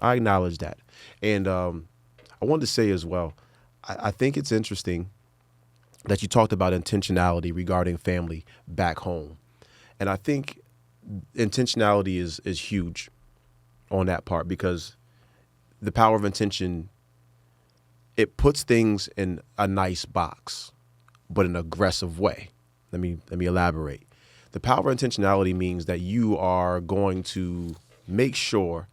I acknowledge that. And I wanted to say as well, I think it's interesting that you talked about intentionality regarding family back home. And I think intentionality is huge on that part because the power of intention, it puts things in a nice box, but in an aggressive way. Let me elaborate. The power of intentionality means that you are going to make sure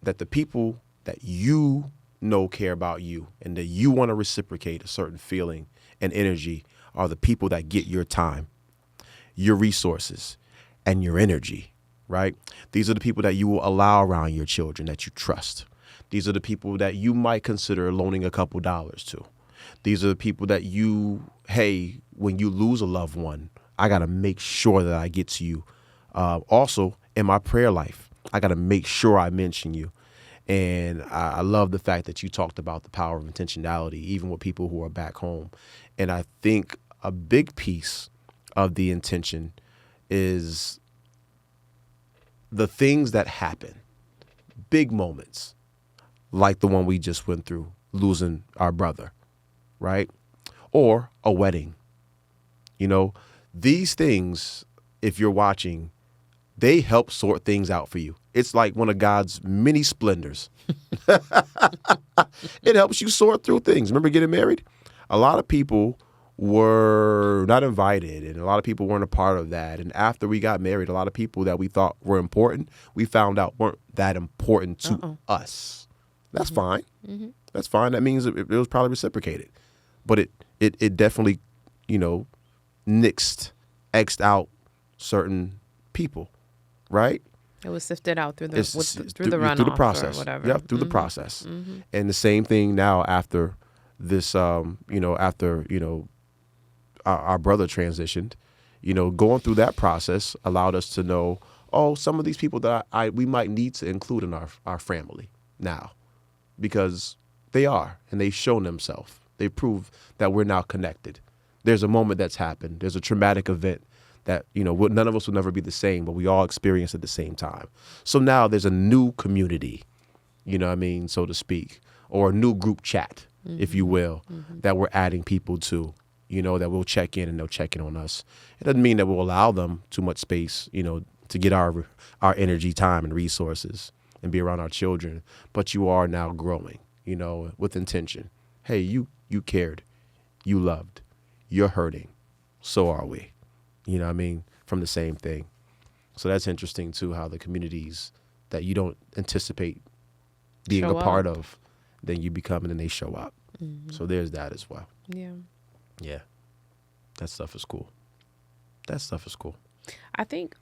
that the people that you know care about you and that you want to reciprocate a certain feeling and energy are the people that get your time, your resources, and your energy, right? These are the people that you will allow around your children that you trust. These are the people that you might consider loaning a couple dollars to. These are the people that hey, when you lose a loved one, I got to make sure that I get to you. Also, in my prayer life, I got to make sure I mention you. And I love the fact that you talked about the power of intentionality, even with people who are back home. And I think a big piece of the intention is the things that happen, big moments, like the one we just went through, losing our brother, right? Or a wedding. You know, these things, if you're watching, they help sort things out for you. It's like one of God's many splendors. It helps you sort through things. Remember getting married? A lot of people were not invited, and a lot of people weren't a part of that. And after we got married, a lot of people that we thought were important, we found out weren't that important to us. That's fine. That's fine. That means it was probably reciprocated. But it definitely, X'd out certain people, right? It was sifted out through the runoff, through the process, or whatever. Yep, through the process. And the same thing now after this, our brother transitioned, going through that process allowed us to know, some of these people that we might need to include in our family now, because they are, and they've shown themselves. They prove that we're now connected. There's a moment that's happened. There's a traumatic event that, none of us will never be the same, but we all experience at the same time. So now there's a new community, so to speak, or a new group chat, if you will, that we're adding people to, that we'll check in and they'll check in on us. It doesn't mean that we'll allow them too much space, to get our energy, time, and resources and be around our children. But you are now growing, with intention. Hey, you cared, you loved, you're hurting, so are we. From the same thing. So that's interesting too, how the communities that you don't anticipate being a part of, then you become, and then they show up. So there's that as well. Yeah. That stuff is cool. I think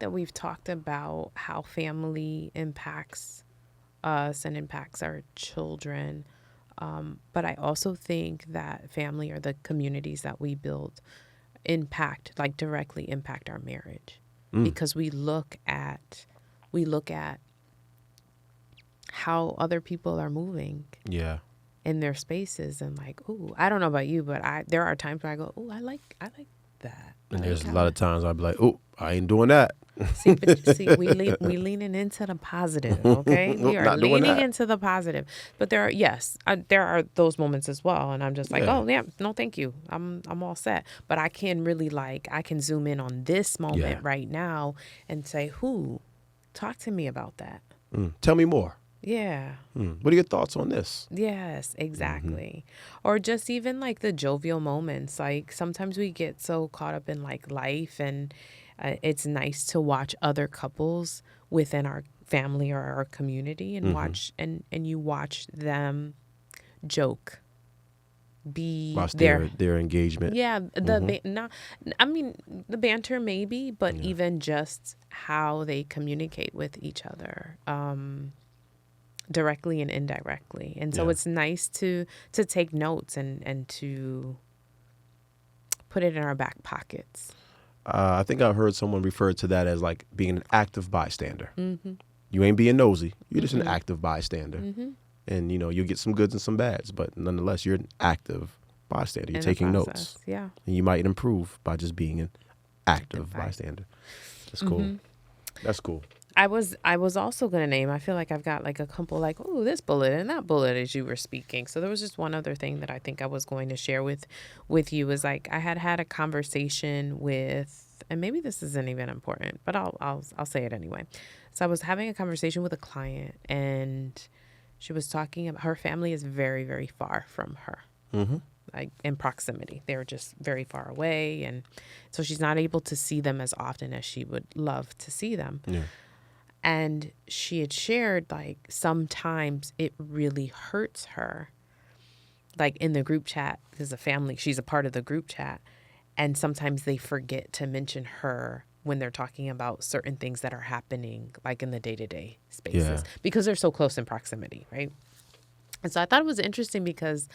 that we've talked about how family impacts us and impacts our children. But I also think that family or the communities that we build directly impact our marriage, because we look at how other people are moving in their spaces, and I don't know about you, but there are times where I go, I like that. And there's a lot of times I'll be like, I ain't doing that. See, we leaning into the positive, okay? We are leaning into the positive. But there are those moments as well, and I'm just like, no, thank you. I'm all set. But I can really I can zoom in on this moment right now and say, talk to me about that. Tell me more. Yeah. What are your thoughts on this? Yes, exactly. Or just even the jovial moments. Sometimes we get so caught up in life, and it's nice to watch other couples within our family or our community and watch and you watch them joke. Watch their engagement. Yeah, the banter maybe, but even just how they communicate with each other. Directly and indirectly. And so it's nice to take notes and to put it in our back pockets. I think I've heard someone refer to that as being an active bystander. You ain't being nosy. You're just an active bystander. And, you'll get some goods and some bads, but nonetheless, you're an active bystander. You're in the taking process. notes. Yeah. And you might improve by just being an active bystander. That's cool. That's cool. I was also going to name, I feel like I've got like a couple like, oh, this bullet and that bullet as you were speaking. So there was just one other thing that I think I was going to share with you is like I had a conversation with, and maybe this isn't even important, but I'll say it anyway. So I was having a conversation with a client, and she was talking about her family is very, very far from her. Mm-hmm. Like in proximity. They're just very far away, and so she's not able to see them as often as she would love to see them. Yeah. And she had shared like sometimes it really hurts her, like in the group chat, because the family, she's a part of the group chat, and sometimes they forget to mention her when they're talking about certain things that are happening like in the day-to-day spaces because they're so close in proximity, right? And so I thought it was interesting because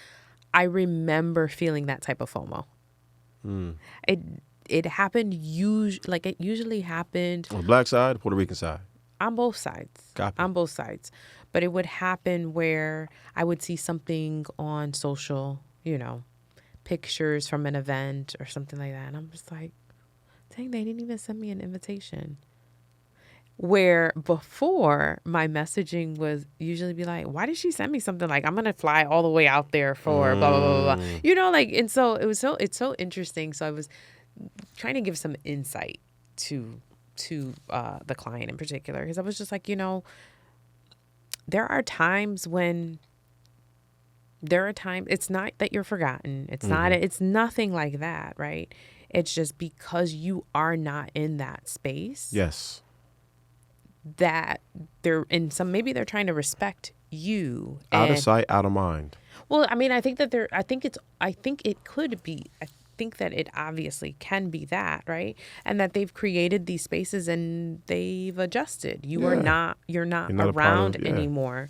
I remember feeling that type of FOMO. It happened it usually happened On the black side, Puerto Rican side. on both sides. Copy. On both sides. But it would happen where I would see something on social, pictures from an event or something like that. And I'm just like, dang, they didn't even send me an invitation. Where before my messaging was usually be like, why did she send me something like I'm gonna fly all the way out there for blah blah blah blah, and so it's so interesting. So I was trying to give some insight to the client in particular, because I was just like, there are times it's not that you're forgotten. It's not. It's nothing like that, right? It's just because you are not in that space. Yes. That maybe they're trying to respect you. Out of sight, out of mind. Well, I mean, I think that I think it could be. I think that it obviously can be that, right? And that they've created these spaces and they've adjusted. You're not around anymore.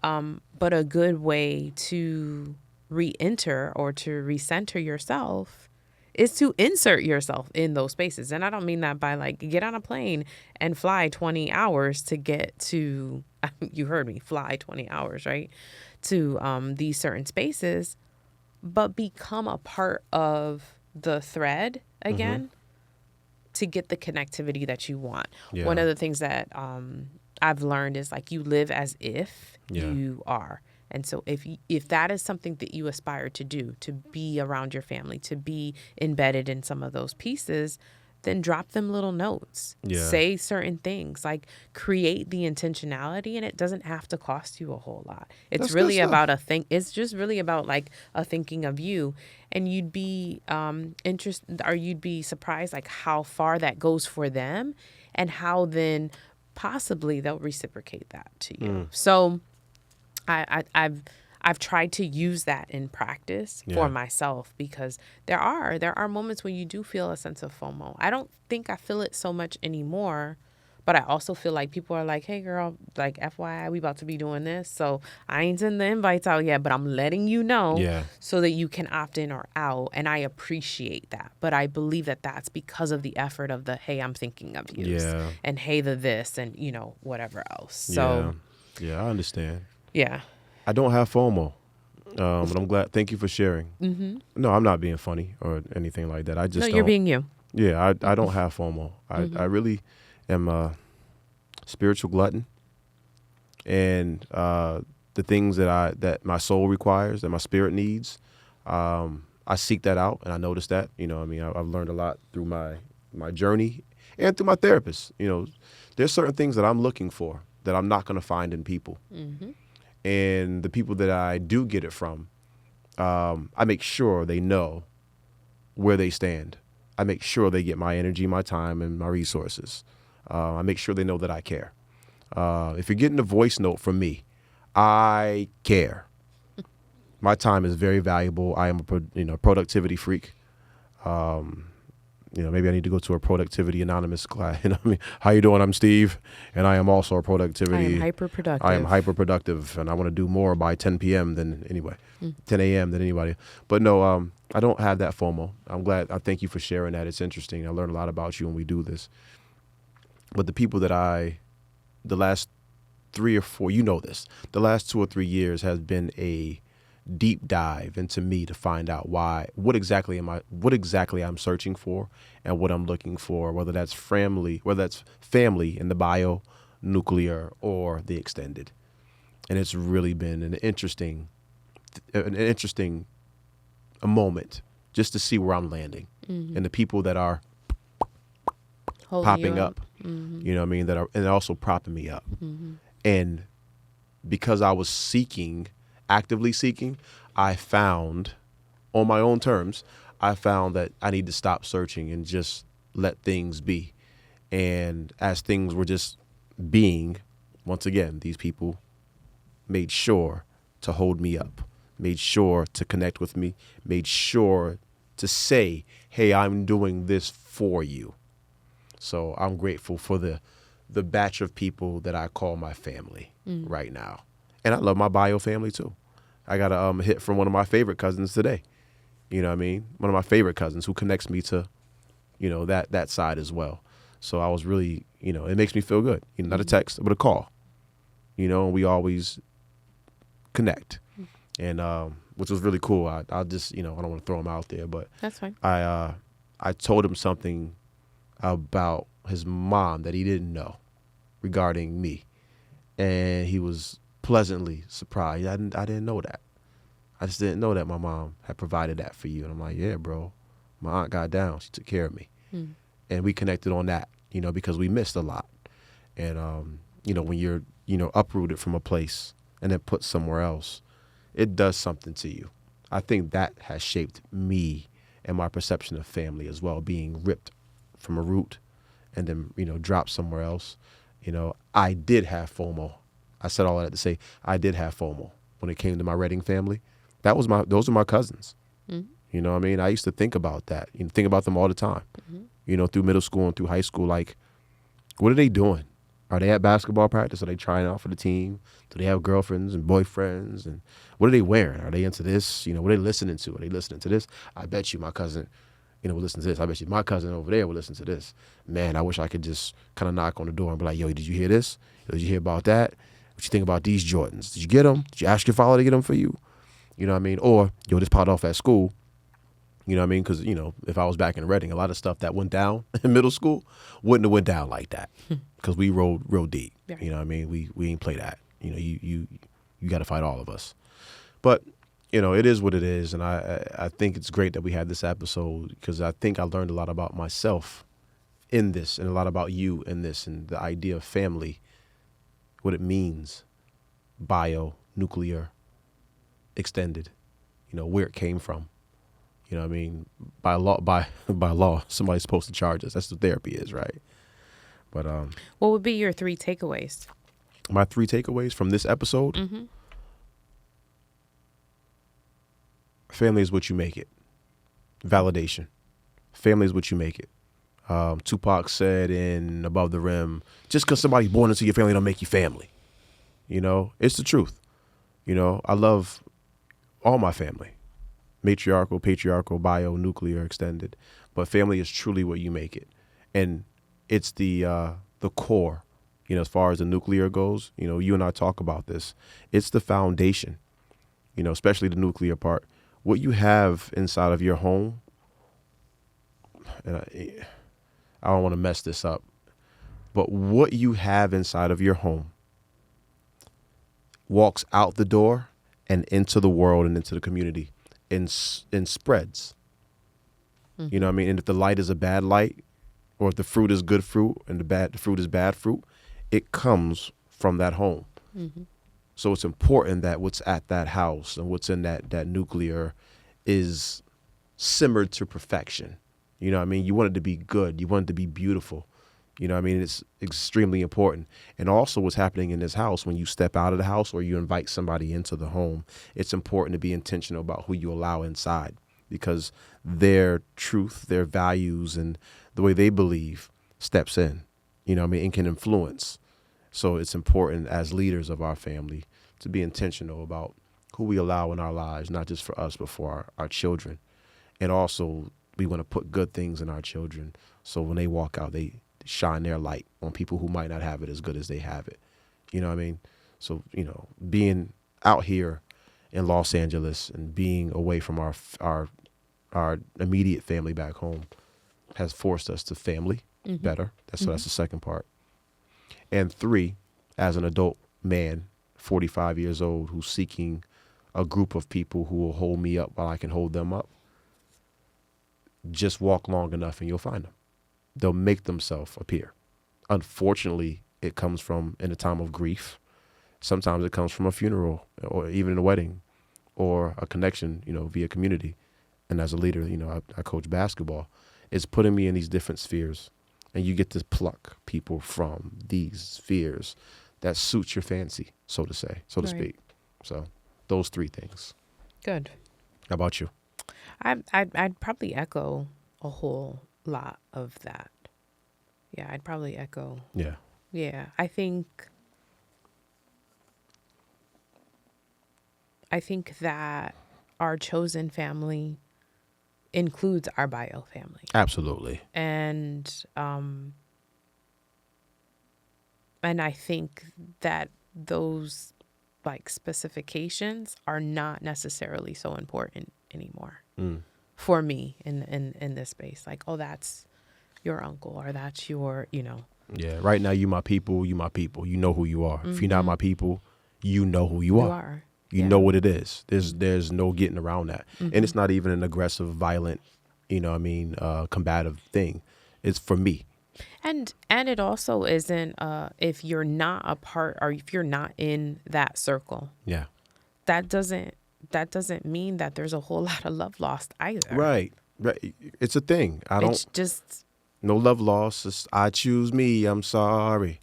But a good way to re-enter or to recenter yourself is to insert yourself in those spaces. And I don't mean that by like get on a plane and fly 20 hours to get to, you heard me, fly 20 hours, right? To these certain spaces, but become a part of the thread again to get the connectivity that you want. Yeah. One of the things that I've learned is like you live as if you are. And so if that is something that you aspire to do, to be around your family, to be embedded in some of those pieces, then drop them little notes. Yeah. Say certain things, like create the intentionality, and it doesn't have to cost you a whole lot. It's really about it's just really about like a thinking of you, and you'd be you'd be surprised like how far that goes for them, and how then possibly they'll reciprocate that to you. So I've tried to use that in practice for myself, because there are moments when you do feel a sense of FOMO. I don't think I feel it so much anymore, but I also feel like people are like, hey girl, like FYI, we about to be doing this. So I ain't sending the invites out yet, but I'm letting you know so that you can opt in or out. And I appreciate that. But I believe that that's because of the effort of the, hey, I'm thinking of you. Yeah. And hey, the this and, whatever else. So yeah, I understand. Yeah. I don't have FOMO, but I'm glad. Thank you for sharing. Mm-hmm. No, I'm not being funny or anything like that. I just you're being you. Yeah, I don't have FOMO. I really am a spiritual glutton, and the things that my soul requires, that my spirit needs, I seek that out, and I notice that. I've learned a lot through my journey and through my therapist. There's certain things that I'm looking for that I'm not going to find in people. Mm-hmm. And the people that I do get it from, I make sure they know where they stand. I make sure they get my energy, my time, and my resources. I make sure they know that I care. If you're getting a voice note from me, I care. My time is very valuable. I am a productivity freak. Maybe I need to go to a productivity anonymous class. How you doing? I'm Steve, and I am also a productivity. I am hyperproductive. I am hyperproductive, and I want to do more by 10 p.m. than anyway, 10 a.m. than anybody. But no, I don't have that FOMO. I'm glad. I thank you for sharing that. It's interesting. I learned a lot about you when we do this. But the people that the last 3 or 4, the last 2 or 3 years has been a deep dive into me to find out what exactly I'm searching for and what I'm looking for, whether that's family in the bio, nuclear, or the extended. And it's really been an interesting a moment just to see where I'm landing and the people that are Holding popping you up, you know what I mean, that are, and also propping me up. And because I was actively seeking, I found, on my own terms, I found that I need to stop searching and just let things be. And as things were just being, once again, these people made sure to hold me up, made sure to connect with me, made sure to say, hey, I'm doing this for you. So I'm grateful for the batch of people that I call my family right now. And I love my bio family too. I got a hit from one of my favorite cousins today. You know what I mean? One of my favorite cousins who connects me to, that side as well. So I was really, it makes me feel good. Not a text, but a call. And we always connect. And which was really cool. I'll just, I don't want to throw him out there, but That's fine. I told him something about his mom that he didn't know regarding me. And he was pleasantly surprised. I didn't know that. I just didn't know that my mom had provided that for you. And I'm like, yeah, bro, my aunt got down. She took care of me. And we connected on that, because we missed a lot. And, when you're, uprooted from a place and then put somewhere else, it does something to you. I think that has shaped me and my perception of family as well, being ripped from a root and then, dropped somewhere else. I did have FOMO. I said all that to say I did have FOMO when it came to my Reading family. Those are my cousins. You know what I mean? I used to think about that, think about them all the time, through middle school and through high school. Like, what are they doing? Are they at basketball practice? Are they trying out for the team? Do they have girlfriends and boyfriends? And what are they wearing? Are they into this? What are they listening to? Are they listening to this? I bet you my cousin, will listen to this. I bet you my cousin over there will listen to this. Man, I wish I could just kind of knock on the door and be like, yo, did you hear this? Did you hear about that? What you think about these Jordans? Did you get them? Did you ask your father to get them for you? You know what I mean? Or, yo, this popped off at school. You know what I mean? Because, if I was back in Reading, a lot of stuff that went down in middle school wouldn't have went down like that because we rode real deep. Yeah. You know what I mean? We ain't play that. You got to fight all of us. But, it is what it is. And I think it's great that we had this episode because I think I learned a lot about myself in this and a lot about you in this and the idea of family, what it means, bio, nuclear, extended, where it came from. You know what I mean? By law, somebody's supposed to charge us. That's what therapy is, right? But what would be your 3 takeaways? My 3 takeaways from this episode? Family is what you make it. Validation. Family is what you make it. Tupac said in Above the Rim, just because somebody's born into your family don't make you family. It's the truth. I love all my family. Matriarchal, patriarchal, bio, nuclear, extended. But family is truly what you make it. And it's the core, as far as the nuclear goes. You and I talk about this. It's the foundation, especially the nuclear part. What you have inside of your home, and I don't want to mess this up, but what you have inside of your home walks out the door and into the world and into the community. In spreads. You know what I mean? And if the light is a bad light, or if the fruit is good fruit and the fruit is bad fruit, it comes from that home. So it's important that what's at that house and what's in that nuclear is simmered to perfection. You know what I mean? You want it to be good. You want it to be beautiful. You know what I mean? It's extremely important. And also what's happening in this house, when you step out of the house or you invite somebody into the home, it's important to be intentional about who you allow inside because their truth, their values, and the way they believe steps in, and can influence. So it's important as leaders of our family to be intentional about who we allow in our lives, not just for us, but for our children. And also we want to put good things in our children. So when they walk out, they shine their light on people who might not have it as good as they have it. You know what I mean? So, being out here in Los Angeles and being away from our immediate family back home has forced us to family better. So that's the second part. And 3, as an adult man, 45 years old, who's seeking a group of people who will hold me up while I can hold them up, just walk long enough and you'll find them. They'll make themselves appear. Unfortunately, it comes from in a time of grief. Sometimes it comes from a funeral or even a wedding or a connection, via community. And as a leader, I coach basketball. It's putting me in these different spheres, and you get to pluck people from these spheres that suits your fancy, so to speak. So those 3 things. Good. How about you? I'd probably echo a whole lot of that. Yeah, I'd probably echo. Yeah. Yeah, I think that our chosen family includes our bio family. Absolutely. And I think that those like specifications are not necessarily so important anymore for me in this space. Like, oh, that's your uncle, or that's your, Yeah. Right now, you my people. You my people. You know who you are. If you're not my people, you know who you are. You know what it is. There's no getting around that. And it's not even an aggressive, violent, combative thing. It's for me. And it also isn't if you're not a part, or if you're not in that circle. Yeah. That doesn't mean that there's a whole lot of love lost either. Right. It's a thing. It's just no love lost. It's, I choose me. I'm sorry.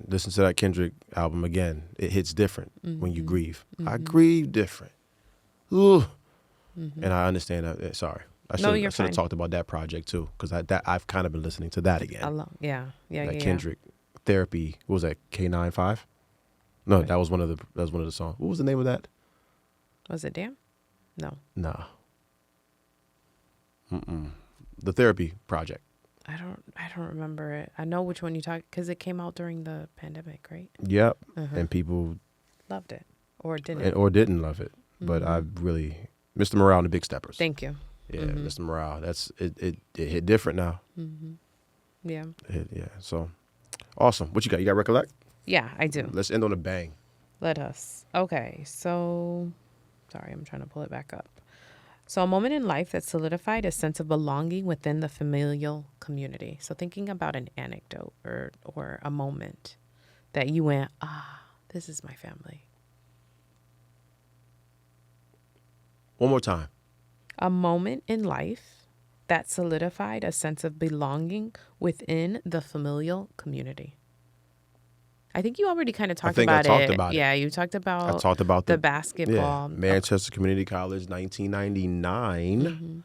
Listen to that Kendrick album again. It hits different when you grieve. I grieve different. Ooh. And I understand that. Sorry. I should have talked about that project too, because I've kind of been listening to that again. That Kendrick Therapy. What was that? K95? No, right. that was one of the songs. What was the name of that? Was it Damn? No. Nah. The Therapy project. I don't remember it. I know which one you talk, because it came out during the pandemic, right? Yep. And people loved it or didn't. Or didn't love it. But I really, Mr. Morale and the Big Steppers. Thank you. Yeah, Mr. Morale. That's it hit different now. Yeah. Yeah. So awesome. What you got? You got Recollect? Yeah, I do. Let's end on a bang. Let us. Okay. So sorry, I'm trying to pull it back up. So a moment in life that solidified a sense of belonging within the familial community. So thinking about an anecdote or a moment that you went, this is my family. One more time. A moment in life that solidified a sense of belonging within the familial community. I think you already kind of talked about it. Yeah, you talked about I talked about the basketball. Yeah, Manchester Community College, 1999.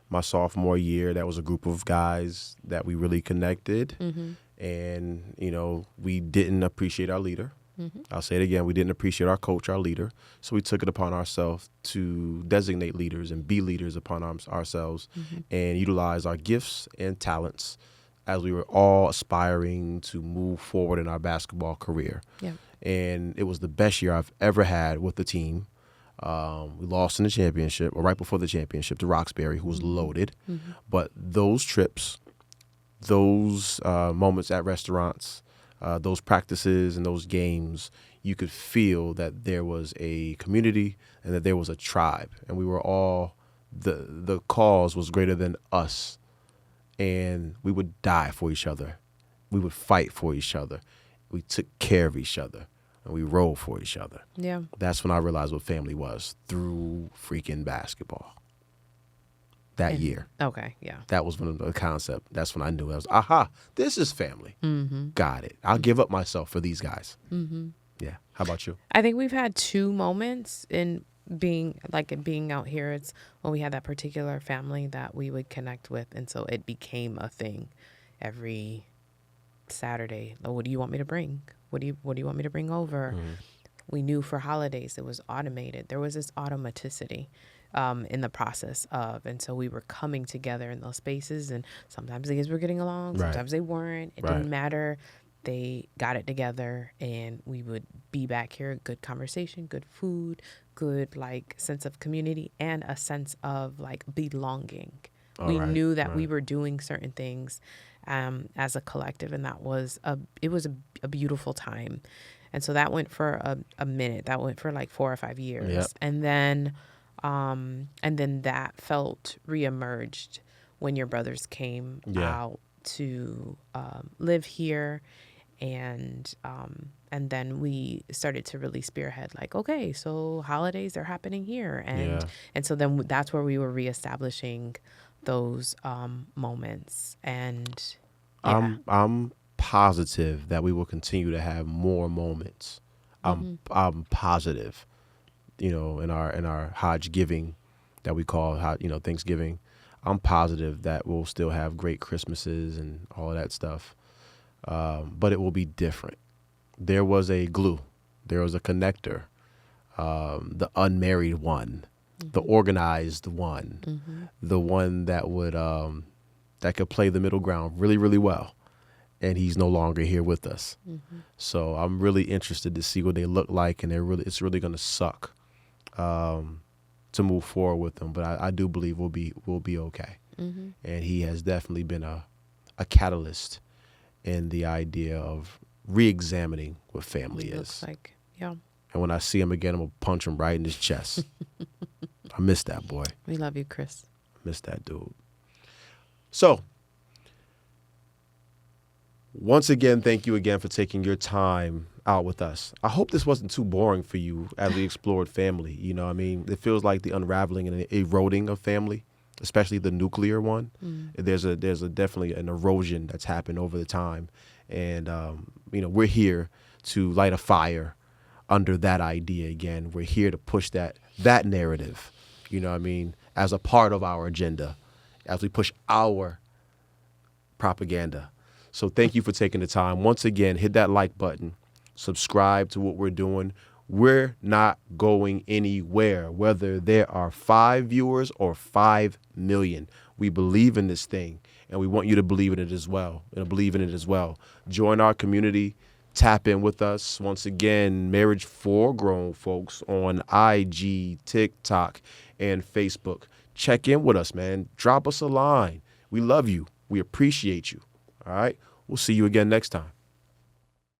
My sophomore year, that was a group of guys that we really connected. And, we didn't appreciate our leader. I'll say it again. We didn't appreciate our coach, our leader. So we took it upon ourselves to designate leaders and be leaders upon ourselves and utilize our gifts and talents as we were all aspiring to move forward in our basketball career. Yeah. And it was the best year I've ever had with the team. We lost in the championship, or right before the championship, to Roxbury, who was loaded. But those trips, those moments at restaurants, those practices and those games, you could feel that there was a community and that there was a tribe. And we were all, the cause was greater than us. And we would die for each other. We would fight for each other. We took care of each other. And we rolled for each other. Yeah. That's when I realized what family was, through freaking basketball. That year. Okay, yeah. That was when the concept. That's when I knew. I was, this is family. Got it. I'll give up myself for these guys. Yeah. How about you? I think we've had 2 moments in being out here. It's when we had that particular family that we would connect with, and so it became a thing every Saturday. Oh, what do you want me to bring? What do you want me to bring over? We knew for holidays it was automated. There was this automaticity in the process of, and so we were coming together in those spaces, and sometimes the kids were getting along, sometimes they weren't. It didn't matter. they got it together, and we would be back here. Good conversation, good food, good like sense of community, and a sense of like belonging. All We right. knew that we Right. were doing certain things as a collective, and it was a beautiful time. And so that went for a minute. That went for like 4 or 5 years, Yep. and then that felt reemerged when your brothers came Yeah. out to live here, and then we started to really spearhead like, okay, so holidays are happening here, Yeah. and so then that's where we were reestablishing those moments, and yeah. I'm positive that we will continue to have more moments. I'm positive, in our Hodge giving that we call Thanksgiving. I'm positive that we'll still have great Christmases and all of that stuff, but it will be different. There was a glue, there was a connector, the unmarried one, the organized one, the one that would that could play the middle ground really, really well. And he's no longer here with us. So I'm really interested to see what they look like, and it's really going to suck to move forward with them. But I do believe we'll be okay. And he has definitely been a catalyst in the idea of re-examining what family It is. looks like, yeah. And when I see him again, I'm gonna punch him right in his chest. I miss that boy. We love you, Chris. Miss that dude. So, once again, thank you again for taking your time out with us. I hope this wasn't too boring for you as we explored family. It feels like the unraveling and eroding of family, especially the nuclear one. There's a definitely an erosion that's happened over the time. And, we're here to light a fire under that idea again. We're here to push that narrative, as a part of our agenda, as we push our propaganda. So thank you for taking the time. Once again, hit that like button, subscribe to what we're doing. We're not going anywhere, whether there are 5 viewers or 5 million. We believe in this thing, and we want you to believe in it as well. Join our community. Tap in with us. Once again, Marriage for Grown Folks on IG, TikTok, and Facebook. Check in with us, man. Drop us a line. We love you. We appreciate you. All right. We'll see you again next time.